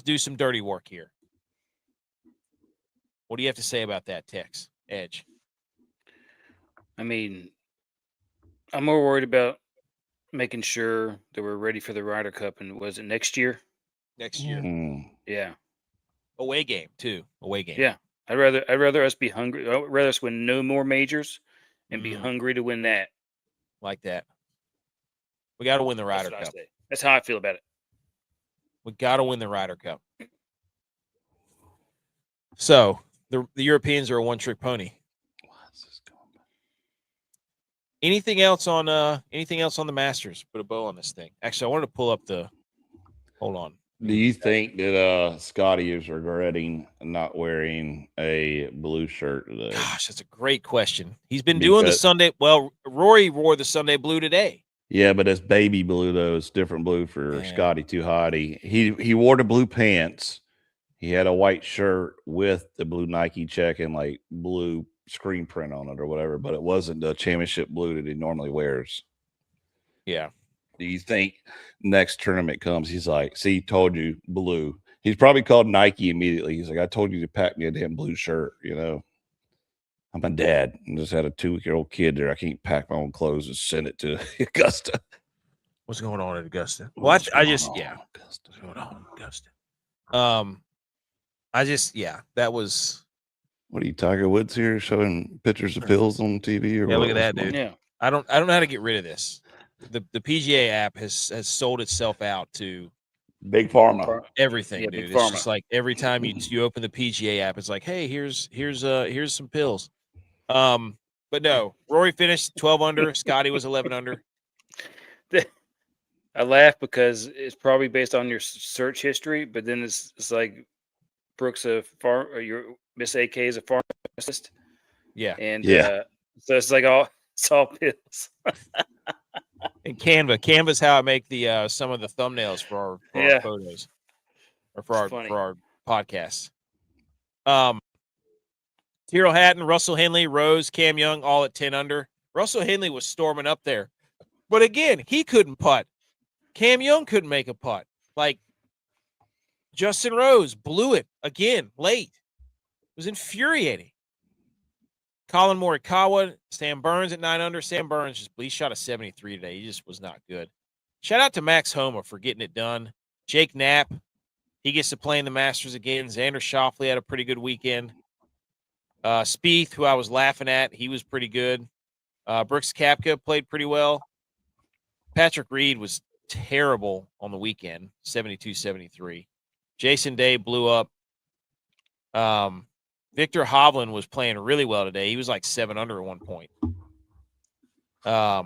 do some dirty work here? What do you have to say about that, Tex? Edge? I mean, I'm more worried about making sure that we're ready for the Ryder Cup. And was it next year? Next year. Yeah. Away game, too. Away game. Yeah. I'd rather us be hungry. I'd rather us win no more majors and be hungry to win that. Like that. We got to win the Ryder Cup. That's how I feel about it. We got to win the Ryder Cup. So the Europeans are a one-trick pony. Anything else on the Masters? Put a bow on this thing. Actually, I wanted to pull up the. Hold on. Do you think that Scotty is regretting not wearing a blue shirt today? Gosh, that's a great question. He's been doing the Sunday. Well, Rory wore the Sunday blue today. Yeah, but it's baby blue though. It's different blue for Scotty Too Hottie. He wore the blue pants. He had a white shirt with the blue Nike check and like blue screen print on it or whatever, but it wasn't the championship blue that he normally wears. Yeah. Do you think next tournament comes, he's like, see, told you blue. He's probably called Nike immediately. He's like, I told you to pack me a damn blue shirt, I'm a dad and just had a 2-week-old kid there. I can't pack my own clothes and send it to Augusta. What's going on at Augusta? Well, What's I going just, on, yeah. Augusta? What's going on, Augusta? That was. What are you, Tiger Woods here showing pictures of pills on TV or Yeah, what? look at that, dude. Yeah. I don't know how to get rid of this. The PGA app has sold itself out to Big Pharma. everything, Yeah, dude. Big It's Pharma. just like every time you open the PGA app, it's like, hey, here's some pills. But no, Rory finished 12 under. Scotty was 11 under. I laugh because it's probably based on your search history, but then it's like Brooks or your Miss AK is a pharmacist, Yeah, and Yeah. so it's like it's all pills. and Canva's how I make the some of the thumbnails for our Yeah. photos or It's funny. for our podcasts. Tyrrell Hatton, Russell Henley, Rose, Cam Young, all at 10 under. Russell Henley was storming up there, but again, he couldn't putt. Cam Young couldn't make a putt. Like Justin Rose blew it again late. It was infuriating. Colin Morikawa, Sam Burns at 9 under. Sam Burns he shot a 73 today. He just was not good. Shout out to Max Homa for getting it done. Jake Knapp, he gets to play in the Masters again. Xander Schauffele had a pretty good weekend. Spieth, who I was laughing at, he was pretty good. Brooks Koepka played pretty well. Patrick Reed was terrible on the weekend, 72-73. Jason Day blew up. Victor Hovland was playing really well today. He was like 7 under at one point. But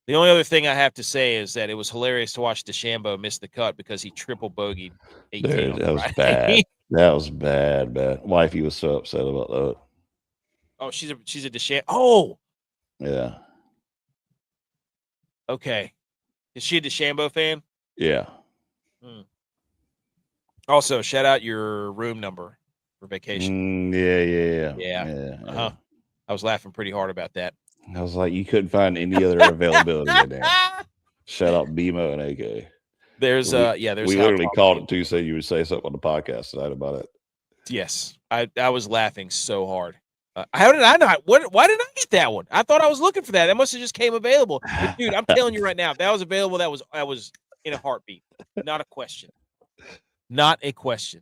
the only other thing I have to say is that it was hilarious to watch DeChambeau miss the cut because he triple bogeyed 18. Dude, that was bad. That was bad. Wifey was so upset about that. Oh, she's a DeChambeau. Oh, yeah. Okay. Is she a DeChambeau fan? Yeah. Also, shout out your room number for vacation. Yeah. Uh-huh. I was laughing pretty hard about that. I was like, you couldn't find any other availability in there. Shout out BMO and AK. There's we literally called it too, so you would say something on the podcast tonight about it. Yes. I was laughing so hard. How did I not? Why didn't I get that one? I thought I was looking for that. That must have just came available. But dude, I'm telling you right now, if that was available, that was in a heartbeat. Not a question. Not a question.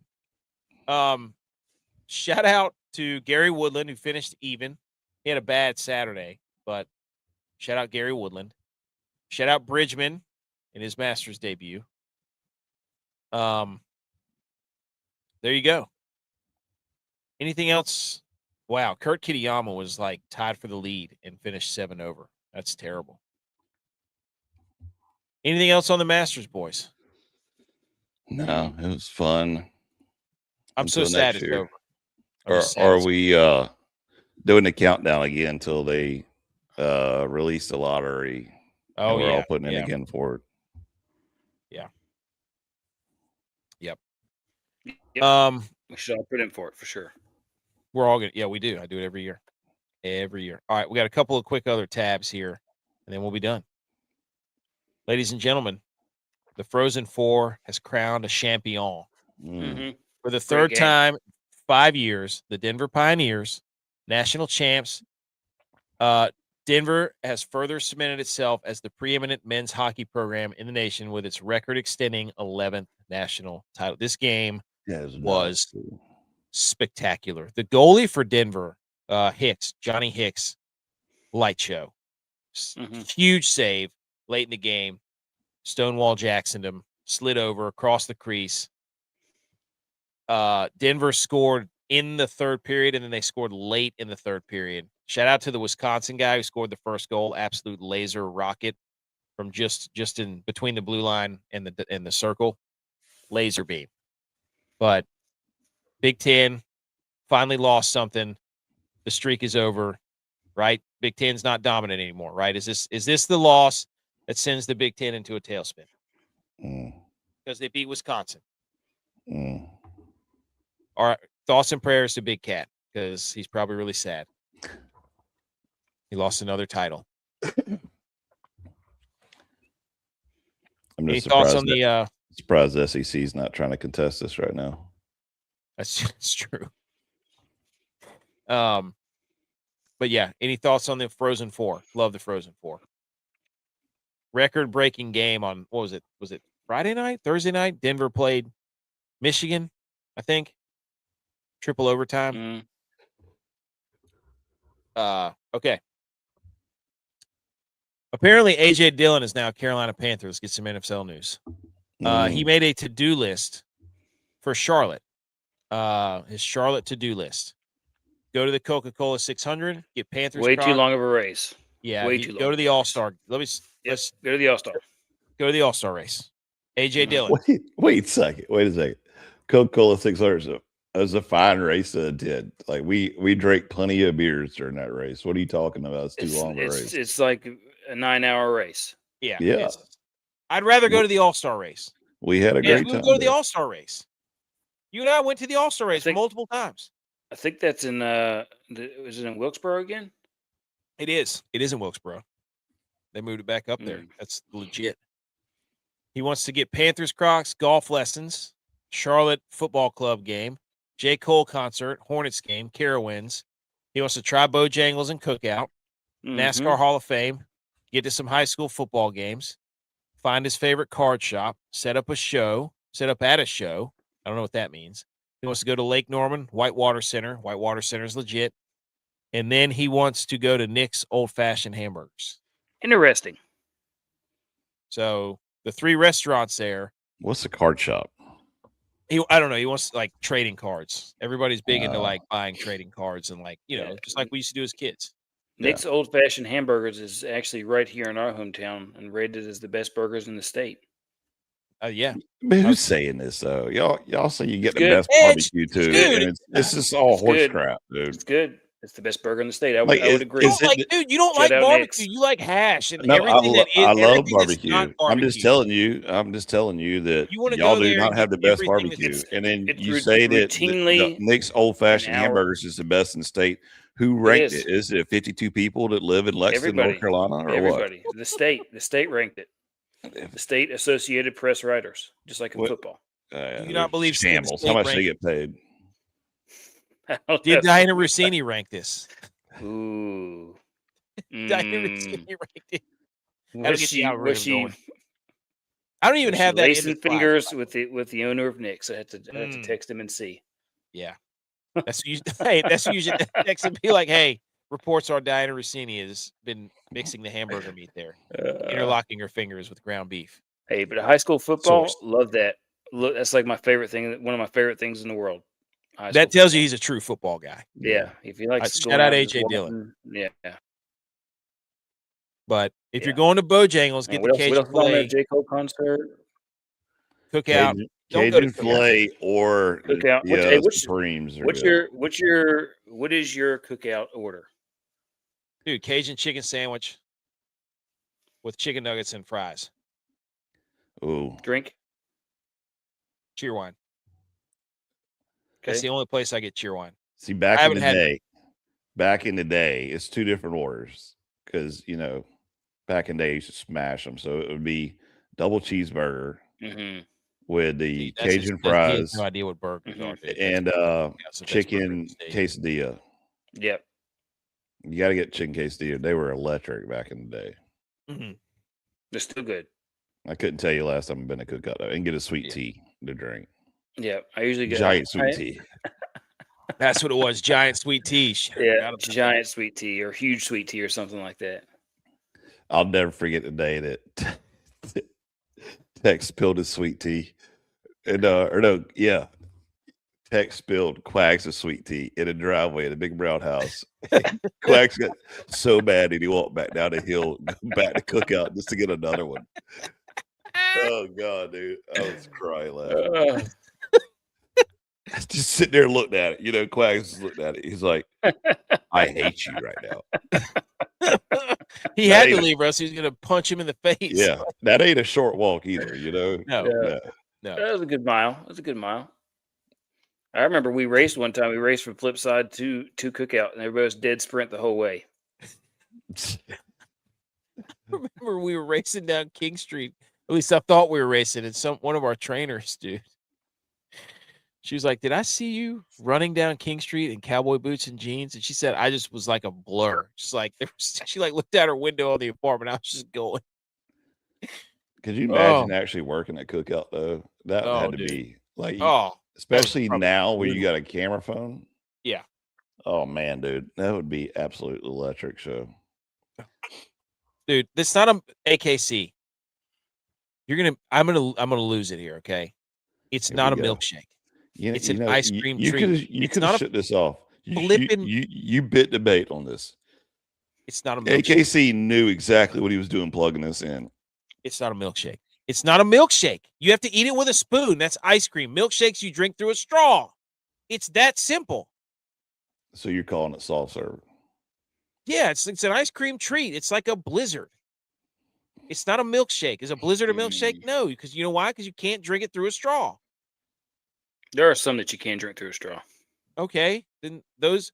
Shout out to Gary Woodland, who finished even. He had a bad Saturday, but shout out Gary Woodland. Shout out Bridgman in his Masters debut. There you go. Anything else? Wow, Kurt Kitayama was like tied for the lead and finished 7 over. That's terrible. Anything else on the Masters, boys? No, it was fun. I'm so sad it's over. Are we doing the countdown again until they release the lottery? Oh, we're all putting in again for it. Yeah. Yep. We should all put in for it for sure. We're all gonna. Yeah, we do. I do it every year. Every year. All right, we got a couple of quick other tabs here, and then we'll be done. Ladies and gentlemen, the Frozen Four has crowned a champion. For the third time, 5 years, the Denver Pioneers, national champs. Denver has further cemented itself as the preeminent men's hockey program in the nation with its record-extending 11th national title. This game was spectacular. The goalie for Denver, Johnny Hicks, light show. Huge save late in the game. Stonewall Jacksoned him, slid over across the crease. Denver scored in the third period, and then they scored late in the third period. Shout out to the Wisconsin guy who scored the first goal. Absolute laser rocket from just in between the blue line and the circle. Laser beam. But Big Ten finally lost something. The streak is over, right? Big Ten's not dominant anymore, right? Is this the loss that sends the Big Ten into a tailspin? Because they beat Wisconsin. All right, thoughts and prayers to Big Cat, because he's probably really sad. He lost another title. I I'm Any just thoughts on surprised the SEC is not trying to contest this right now. That's true. But yeah, any thoughts on the Frozen Four? Love the Frozen Four. Record-breaking game on, what was it? Was it Friday night, Thursday night? Denver played Michigan, I think. Triple overtime. Okay. Apparently, A.J. Dillon is now Carolina Panthers. Get some NFL news. He made a to-do list for Charlotte. His Charlotte to-do list. Go to the Coca-Cola 600. Get Panthers. Way too long of a race. Yeah, way too long. Go to the All-Star. Let's go to the All-Star. Go to the All-Star race. A.J. Dillon. Wait a second. Coca-Cola 600 is a fine race to attend. Like we drank plenty of beers during that race. What are you talking about? It's too long of a race. It's like a 9-hour race. Yeah. I'd rather go to the All-Star race. We had a great time. Go to the All-Star race. You and I went to the All-Star race multiple times. I think that's in is it in Wilkesboro again? It is. It is in Wilkesboro. They moved it back up there. That's legit. He wants to get Panthers Crocs, golf lessons, Charlotte Football Club game, J. Cole concert, Hornets game, Carowinds. He wants to try Bojangles and Cookout, NASCAR Hall of Fame, get to some high school football games, find his favorite card shop, set up at a show. I don't know what that means. He wants to go to Lake Norman, Whitewater Center. Whitewater Center is legit. And then he wants to go to Nick's Old Fashioned Hamburgers. Interesting. So the 3 restaurants there. What's the card shop? I don't know. He wants like trading cards. Everybody's big into like buying trading cards and like, just like we used to do as kids. Nick's Old Fashioned Hamburgers is actually right here in our hometown and rated as the best burgers in the state. Yeah. Man, who's saying this though? Y'all say you get the best barbecue too. Dude, it's just all horse crap, dude. It's good. It's the best burger in the state. I would agree. Dude, you don't like barbecue. Nick's. You like hash and everything I love barbecue. I'm just telling you that y'all do not have the best barbecue. And then you say that Nick's Old Fashioned Hamburgers is the best in the state. Who ranked it? Is it 52 people that live in Lexington, North Carolina, or everybody? What? The state ranked it. The state Associated Press writers, just like in football. Do you not believe Shambles? How much they get paid? Did Diana Rossini rank this? Ooh. Diana Rossini ranked it. I don't even have that. Lacing fingers with the owner of Nick's. I had to text him and see. Yeah. That's usually text and be like, hey, reports are Diana Rossini has been mixing the hamburger meat there, interlocking her fingers with ground beef. Hey, but high school football, love that. Look, that's like my favorite thing. One of my favorite things in the world. That tells you he's a true football guy. Yeah, if you like, shout out A.J. Dillon. Yeah. But if you're going to Bojangles, get the Cajun filet, J. Cole concert, Cookout, Cajun filet, or Cookout. Supremes. What is your Cookout order? Dude, Cajun chicken sandwich with chicken nuggets and fries. Ooh. Drink? Cheer wine. Okay. That's the only place I get cheer wine. See, back in the day, it's 2 different orders because, back in the day, you used to smash them. So it would be double cheeseburger with the Cajun fries. He has no idea what burgers are. Dude. And chicken quesadilla. Yep. You got to get chicken quesadilla. They were electric back in the day. They're still good. I couldn't tell you last time I've been to Cookout though. And get a sweet tea to drink. Yeah, I usually get giant sweet tea. That's what it was. Giant sweet tea. Yeah, giant sweet tea or huge sweet tea or something like that. I'll never forget the day that Tex spilled his sweet tea. And Tex spilled Quags of sweet tea in a driveway at a big brown house. Quags got so bad that he walked back down the hill, back to Cookout just to get another one. Oh God, dude. I was crying laughing. Just sitting there looking at it. Quags just looked at it. He's like, I hate you right now. He had to leave us. He was going to punch him in the face. Yeah. That ain't a short walk either, No. That was a good mile. I remember we raced one time. We raced from Flipside to Cookout, and everybody was dead sprint the whole way. I remember we were racing down King Street. It At least I thought we were racing. And one of our trainers, dude, she was like, "Did I see you running down King Street in cowboy boots and jeans?" And she said, "I just was like a blur." Just like she like looked out her window of the apartment. I was just going. Could you imagine Oh, actually working at Cookout though? That oh, had to dude. be like, Oh, that was especially probably now where you brutal. got a camera phone. Yeah, Oh man, dude, that would be absolutely electric show. dude. That's not a AKC. I'm gonna lose it here. Okay, it's Here we not a go. milkshake. You, It's you an know, ice you cream you treat. could have shut this off. Flipping. You bit the bait on this. It's not a milkshake. AKC knew exactly what he was doing plugging this in. It's not a milkshake. It's not a milkshake. You have to eat it with a spoon. That's ice cream. Milkshakes you drink through a straw. It's that simple. So you're calling it soft serve. Yeah, it's an ice cream treat. It's like a blizzard. It's not a milkshake. Is a blizzard a milkshake? No, because you know why? Because you can't drink it through a straw. There are some that you can drink through a straw. Okay, then those,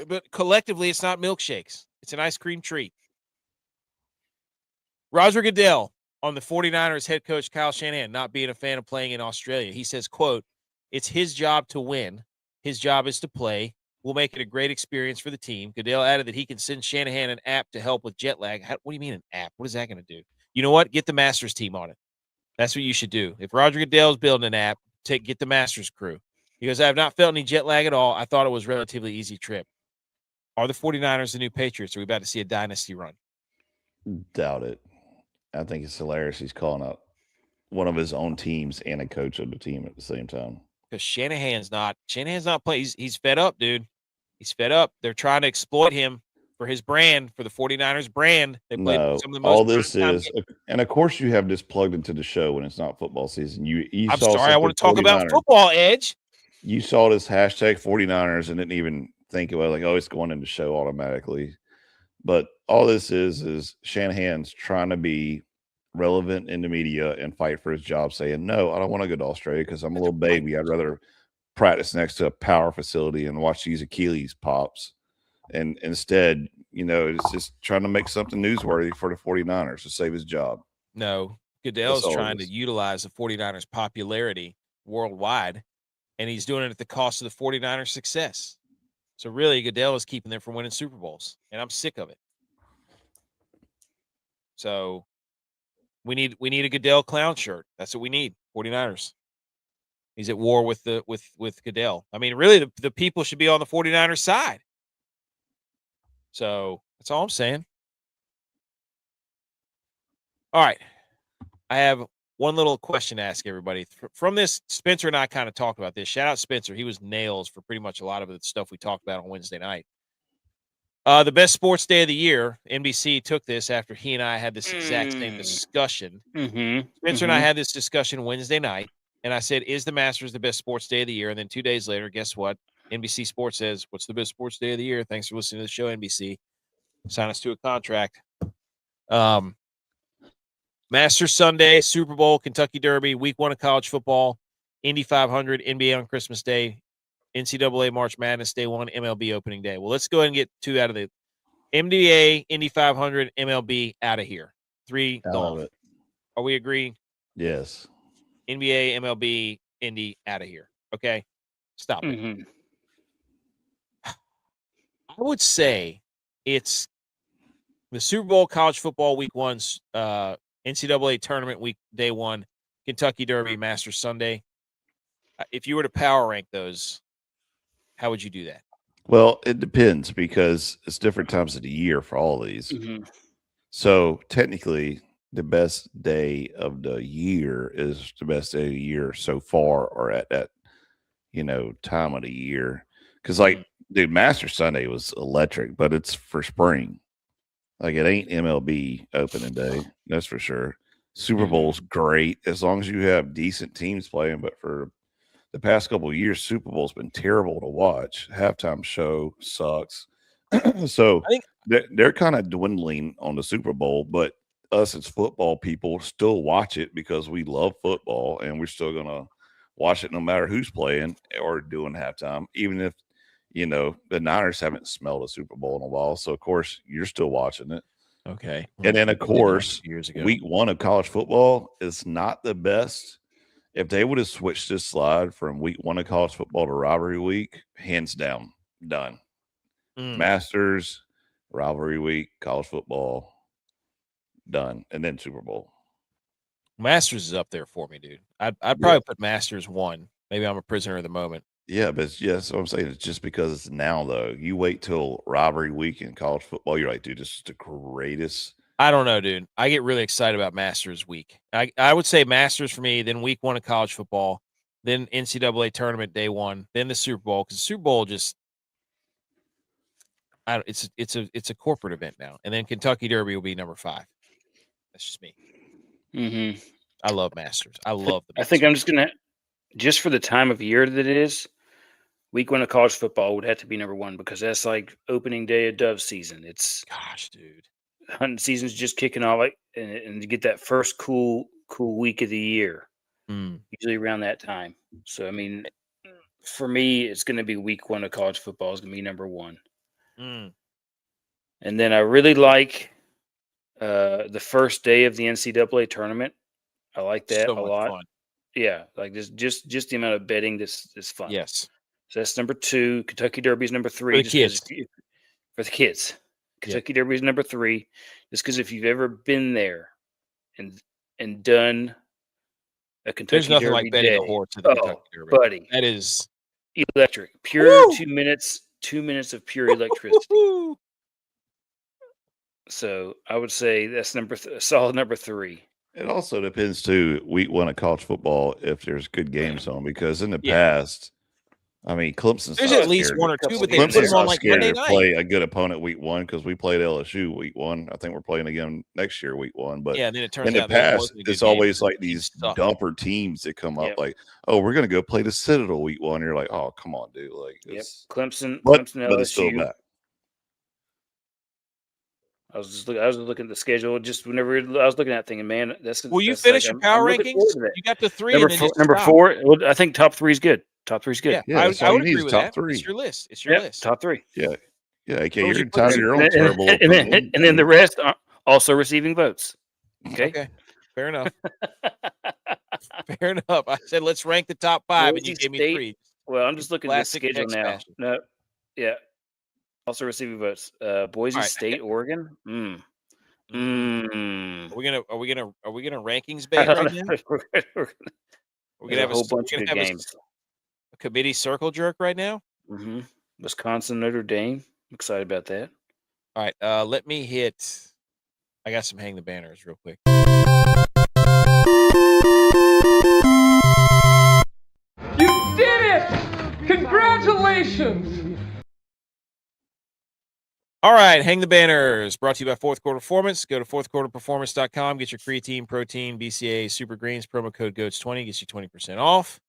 but collectively, it's not milkshakes. It's an ice cream treat. Roger Goodell on the 49ers head coach Kyle Shanahan not being a fan of playing in Australia. He says, quote, "It's his job to win. His job is to play. We'll make it a great experience for the team." Goodell added that he can send Shanahan an app to help with jet lag. What do you mean an app? What is that going to do? You know what? Get the Masters team on it. That's what you should do. If Roger Goodell's building an app, get the Masters crew. He goes, "I have not felt any jet lag at all. I thought it was a relatively easy trip." Are the 49ers the new Patriots? Are we about to see a dynasty run? Doubt it. I think it's hilarious. He's calling out one of his own teams and a coach of the team at the same time. Because Shanahan's not playing. He's fed up, dude. He's fed up. They're trying to exploit him for his brand, for the 49ers brand. They play No, some of the most all this is, and of course, you have this plugged into the show when it's not football season. I'm saw sorry, I want to talk 49ers. about football, Edge. You saw this hashtag 49ers and didn't even think about it, like, oh, it's going into show automatically. But all this is Shanahan's trying to be relevant in the media and fight for his job, saying, "No, I don't want to go to Australia because I'm a little baby. I'd rather practice next to a power facility and watch these Achilles pops." And instead, it's just trying to make something newsworthy for the 49ers to save his job. No, Goodell's trying to utilize the 49ers' popularity worldwide, and he's doing it at the cost of the 49ers' success. So really, Goodell is keeping them from winning Super Bowls, and I'm sick of it. So we need a Goodell clown shirt. That's what we need. 49ers. He's at war with Goodell. I mean, really, the people should be on the 49ers side. So that's all I'm saying. All right. I have one little question to ask everybody. From this, Spencer and I kind of talked about this. Shout out Spencer. He was nails for pretty much a lot of the stuff we talked about on Wednesday night. The best sports day of the year, NBC took this after he and I had this exact same discussion. Spencer and I had this discussion Wednesday night, and I said, "Is the Masters the best sports day of the year?" And then 2 days later, guess what? NBC Sports says, "What's the best sports day of the year? Thanks for listening to the show, NBC. Sign us to a contract." Masters Sunday, Super Bowl, Kentucky Derby, Week 1 of college football, Indy 500, NBA on Christmas Day, NCAA March Madness Day 1, MLB opening day. Well, let's go ahead and get 2 out of the NBA, Indy 500, MLB out of here. 3 gone. Are we agreeing? Yes. NBA, MLB, Indy out of here. Okay, stop it. I would say it's the Super Bowl, college football, Week 1, NCAA tournament week, day 1, Kentucky Derby, Masters Sunday. If you were to power rank those, how would you do that? Well, it depends because it's different times of the year for all of these. So technically, the best day of the year is the best day of the year so far, or at that, time of the year. Because dude, Masters Sunday was electric, but it's for spring. Like, it ain't MLB opening day, that's for sure. Super Bowl's great as long as you have decent teams playing, but for the past couple of years, Super Bowl's been terrible to watch. Halftime show sucks. So I think they're kind of dwindling on the Super Bowl, but us as football people still watch it because we love football, and we're still going to watch it no matter who's playing or doing halftime, even if the Niners haven't smelled a Super Bowl in a while. So, of course, you're still watching it. Okay. And then, of They did one course, 2 years ago. week 1 of college football is not the best. If they would have switched this slide from week 1 of college football to rivalry week, hands down, done. Masters, rivalry week, college football, done. And then Super Bowl. Masters is up there for me, dude. I'd probably put Masters 1. Maybe I'm a prisoner of the moment. Yeah, but that's what I'm saying. It's just because it's now, though. You wait till rivalry week in college football, you're like, dude, this is the greatest. I don't know, dude. I get really excited about Masters week. I would say Masters for me, then week 1 of college football, then NCAA tournament day 1, then the Super Bowl. Because the Super Bowl just, it's a corporate event now, and then Kentucky Derby will be number 5. That's just me. Mm-hmm. I love Masters. I love the. I think I'm just gonna, just for the time of year that it is, week 1 of college football would have to be number 1 because that's like opening day of dove season. It's gosh, dude. Hunting season's just kicking off, like, and to get that first cool week of the year, usually around that time. So I mean, for me, it's going to be week 1 of college football is going to be number 1. And then I really like the first day of the NCAA tournament. I like that a lot. Fun. Yeah, like just the amount of betting this is fun. Yes. So that's number 2. Kentucky Derby is number 3. For the kids. For the kids. Kentucky Derby is number 3. Just because if you've ever been there and done a Kentucky There's nothing Derby like betting day, a horse at the Kentucky Derby. Buddy, that is electric. Pure 2 minutes. 2 minutes of pure electricity. So I would say that's solid number 3. It also depends too, week 1 of college football, if there's good games on, because in the past, I mean, Clemson's there's at least 1 or 2, but they put them on like Monday night. Play a good opponent week 1 because we played LSU week 1. I think we're playing again next year week 1. But yeah, and then it turns in the out past, it's always like these dumper teams that come up like, oh, we're going to go play the Citadel week 1. You're like, oh, come on, dude. Like, Clemson, but LSU. it's still back. I was looking at the schedule just whenever I was looking at that thing, and man, will you finish your power rankings? You got the 3 number 4. Well, I think top 3 is good. Top 3 is good. Yeah, I would agree with that. 3. It's your list. It's your list. Top 3. Yeah. Okay. You're tired of your own terrible. And then the rest are also receiving votes. Okay. Fair enough. Fair enough. I said let's rank the top 5, and you gave me 3. Well, I'm just looking at the schedule now. No. Yeah. Also receiving votes. Boise State, Oregon. Are we gonna rankings bet right now? We're gonna have a whole bunch of games. A committee circle jerk right now. Wisconsin, Notre Dame. I'm excited about that. All right. Let me hit. I got some hang the banners real quick. You did it! Congratulations! All right, hang the banners. Brought to you by Fourth Quarter Performance. Go to fourthquarterperformance.com. Get your creatine, protein, BCA, super greens. Promo code GOATS20 gets you 20% off.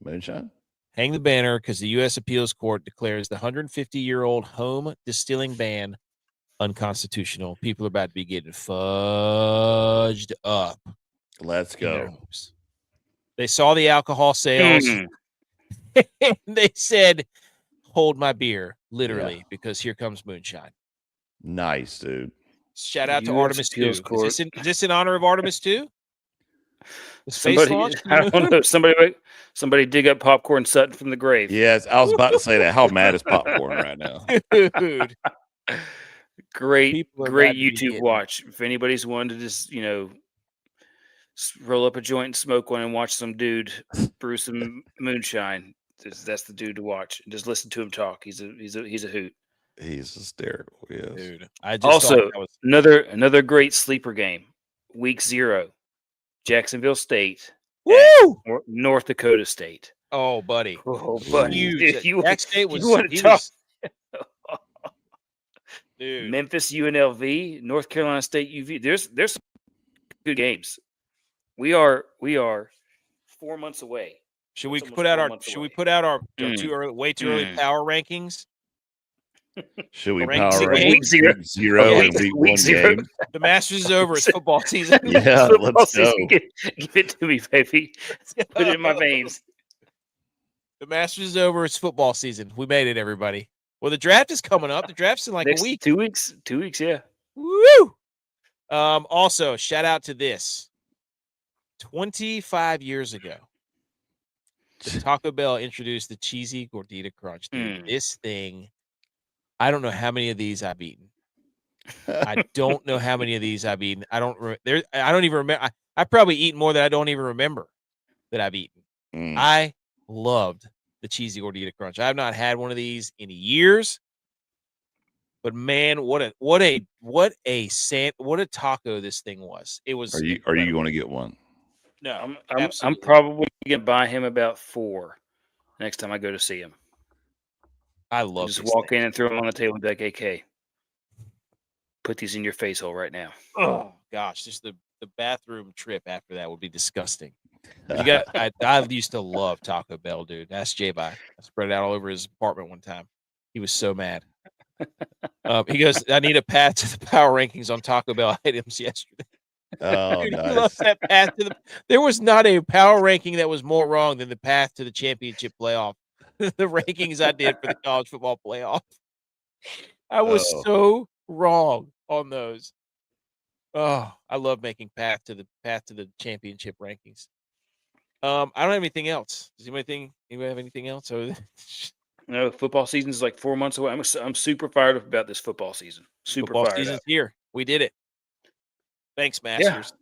Moonshine. Hang the banner because the U.S. Appeals Court declares the 150-year-old home distilling ban unconstitutional. People are about to be getting fudged up. Let's go. They saw the alcohol sales. And they said, hold my beer, literally, because here comes moonshine. Nice, dude. Shout out to Artemis 2. Is this in honor of Artemis 2? I don't know. Somebody dig up Popcorn Sutton from the grave. Yes, I was about to say that. How mad is Popcorn right now? Dude. Great YouTube watch. If anybody's wanted to just, roll up a joint and smoke one and watch some dude brew some moonshine, that's the dude to watch. And just listen to him talk. He's a hoot. He's hysterical. Yes. Dude. I just also another great sleeper game. Week 0. Jacksonville State. Woo! North Dakota State. Oh, buddy. Oh, buddy. Jack State was dude. Memphis UNLV, North Carolina State UV. There's some good games. We are 4 months away. Should we put out our too early power rankings? Should we power rank 0 and week 1 game? The Masters is over. It's football season. Yeah, let's go. Give it to me, baby. Put it in my veins. The Masters is over. It's football season. We made it, everybody. Well, the draft is coming up. The draft's in like Next a week. 2 weeks. 2 weeks, yeah. Woo! Also, shout out to this. 25 years ago, the Taco Bell introduced the cheesy gordita crunch. Dude, this thing, I don't know how many of these I've eaten. I don't know how many of these I've eaten. I don't even remember. I've probably eaten more that I don't even remember that I've eaten. I loved the cheesy gordita crunch. I've not had one of these in years. But man, what a taco this thing was. It was. Are you going to get one? No, I'm probably gonna buy him about 4 next time I go to see him. I love just walk in and throw them on the table and be like, "AK, put these in your face hole right now." Oh gosh, just the bathroom trip after that would be disgusting. I used to love Taco Bell, dude. That's J.Vi. I spread it out all over his apartment one time. He was so mad. He goes, "I need a path to the power rankings on Taco Bell items yesterday." Oh, Dude, nice. he loves that path to the. There was not a power ranking that was more wrong than the path to the championship playoff. The rankings I did for the college football playoff. I was so wrong on those. Oh, I love making path to the championship rankings. I don't have anything else. Does anybody have anything else? No, football season's like 4 months away. I'm super fired up about this football season. Super football fired season's up. here. We did it. Thanks, Masters. Yeah.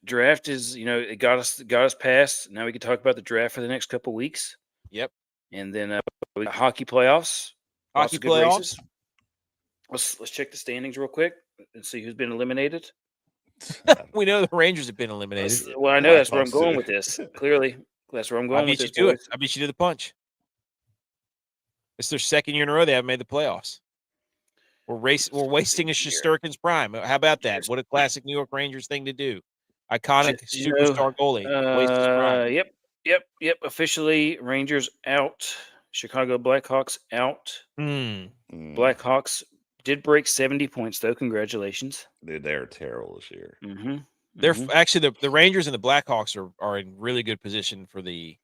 Draft is, it got us past. Now we can talk about the draft for the next couple weeks. Yep. And then we got hockey playoffs. Hockey playoffs. Races. Let's check the standings real quick and see who's been eliminated. We know the Rangers have been eliminated. Well, I know that's where I'm going with this. Clearly, that's where I'm going with this. I beat you to the punch. It's their second year in a row they haven't made the playoffs. We're wasting a Shesterkin's prime. How about that? What a classic New York Rangers thing to do. Iconic superstar goalie. Waste his prime. Yep. Officially, Rangers out. Chicago Blackhawks out. Blackhawks did break 70 points, though. Congratulations. Dude, they're terrible this year. They're actually the Rangers and the Blackhawks are in really good position for the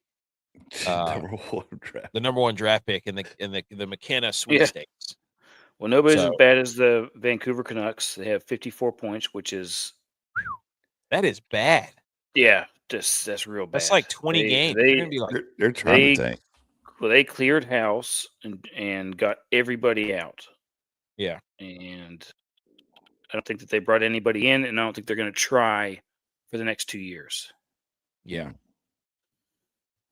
number one draft pick in the McKenna sweepstakes. Well, nobody's as bad as the Vancouver Canucks. They have 54 points, which is that is bad. Yeah, that's real bad. That's like 20 games. They're trying to tank. Well, they cleared house and got everybody out. Yeah, and I don't think that they brought anybody in, and I don't think they're going to try for the next 2 years. Yeah,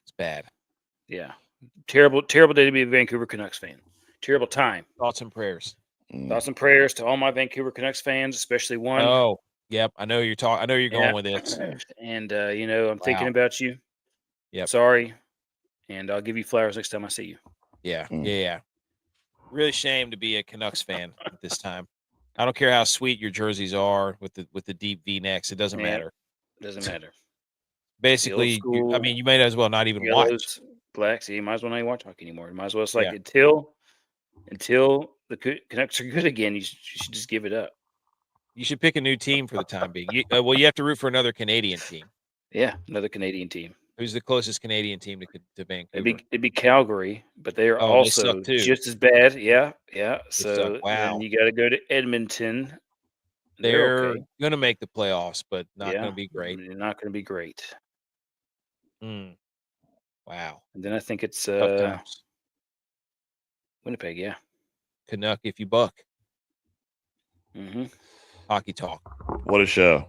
it's bad. Yeah, terrible day to be a Vancouver Canucks fan. Terrible time. Thoughts and prayers. Thoughts and prayers to all my Vancouver Canucks fans, especially one. Oh, yep. I know you're talking. I know you're going with this. And I'm thinking about you. Yep. Sorry, and I'll give you flowers next time I see you. Yeah. Yeah. Really shame to be a Canucks fan at this time. I don't care how sweet your jerseys are with the deep V-necks. It doesn't matter. It doesn't matter. Basically, you may as well not even watch. Blacks. You might as well not even watch hockey anymore. You might as well. It's like until the Canucks are good again, you should just give it up. You should pick a new team for the time being. You have to root for another Canadian team. Yeah, another Canadian team. Who's the closest Canadian team to Vancouver? It'd be Calgary, but they are also just as bad. Yeah. So then you got to go to Edmonton. They're going to make the playoffs, but not going to be great. They're not going to be great. Wow. And then I think it's tough times. Winnipeg, yeah. Canuck if you buck. Hockey talk. What a show.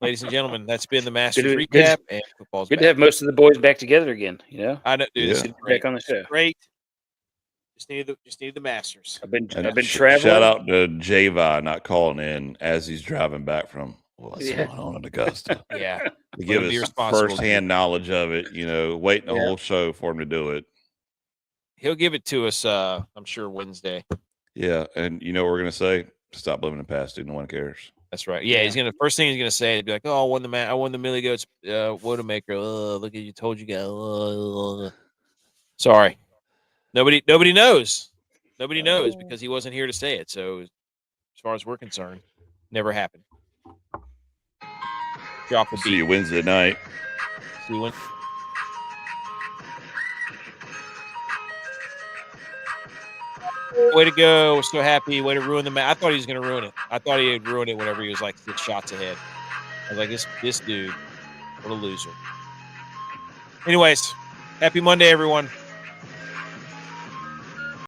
Ladies and gentlemen, that's been the Masters recap and football's good to have most of the boys back together again, I know, dude. This is back on the show. Great. Just need the Masters. I've been traveling. Shout out to J.Vi not calling in as he's driving back from what's going on in Augusta. Yeah. To give us firsthand knowledge of it, waiting the whole show for him to do it. He'll give it to us, I'm sure, Wednesday. Yeah, and you know what we're gonna say? Stop living in the past, dude. No one cares. That's right. Yeah, first thing he's gonna say is be like, "Oh, I won the Millie Goats Widowmaker. Look at you, told you guys." Sorry, nobody knows. Nobody knows because he wasn't here to say it. So, as far as we're concerned, never happened. Drop a beat. See you Wednesday night. See you Wednesday. Way to go. We're so happy. Way to ruin the match. I thought he was going to ruin it. I thought he would ruin it whenever he was like 6 shots ahead. I was like, this dude, what a loser. Anyways, happy Monday, everyone.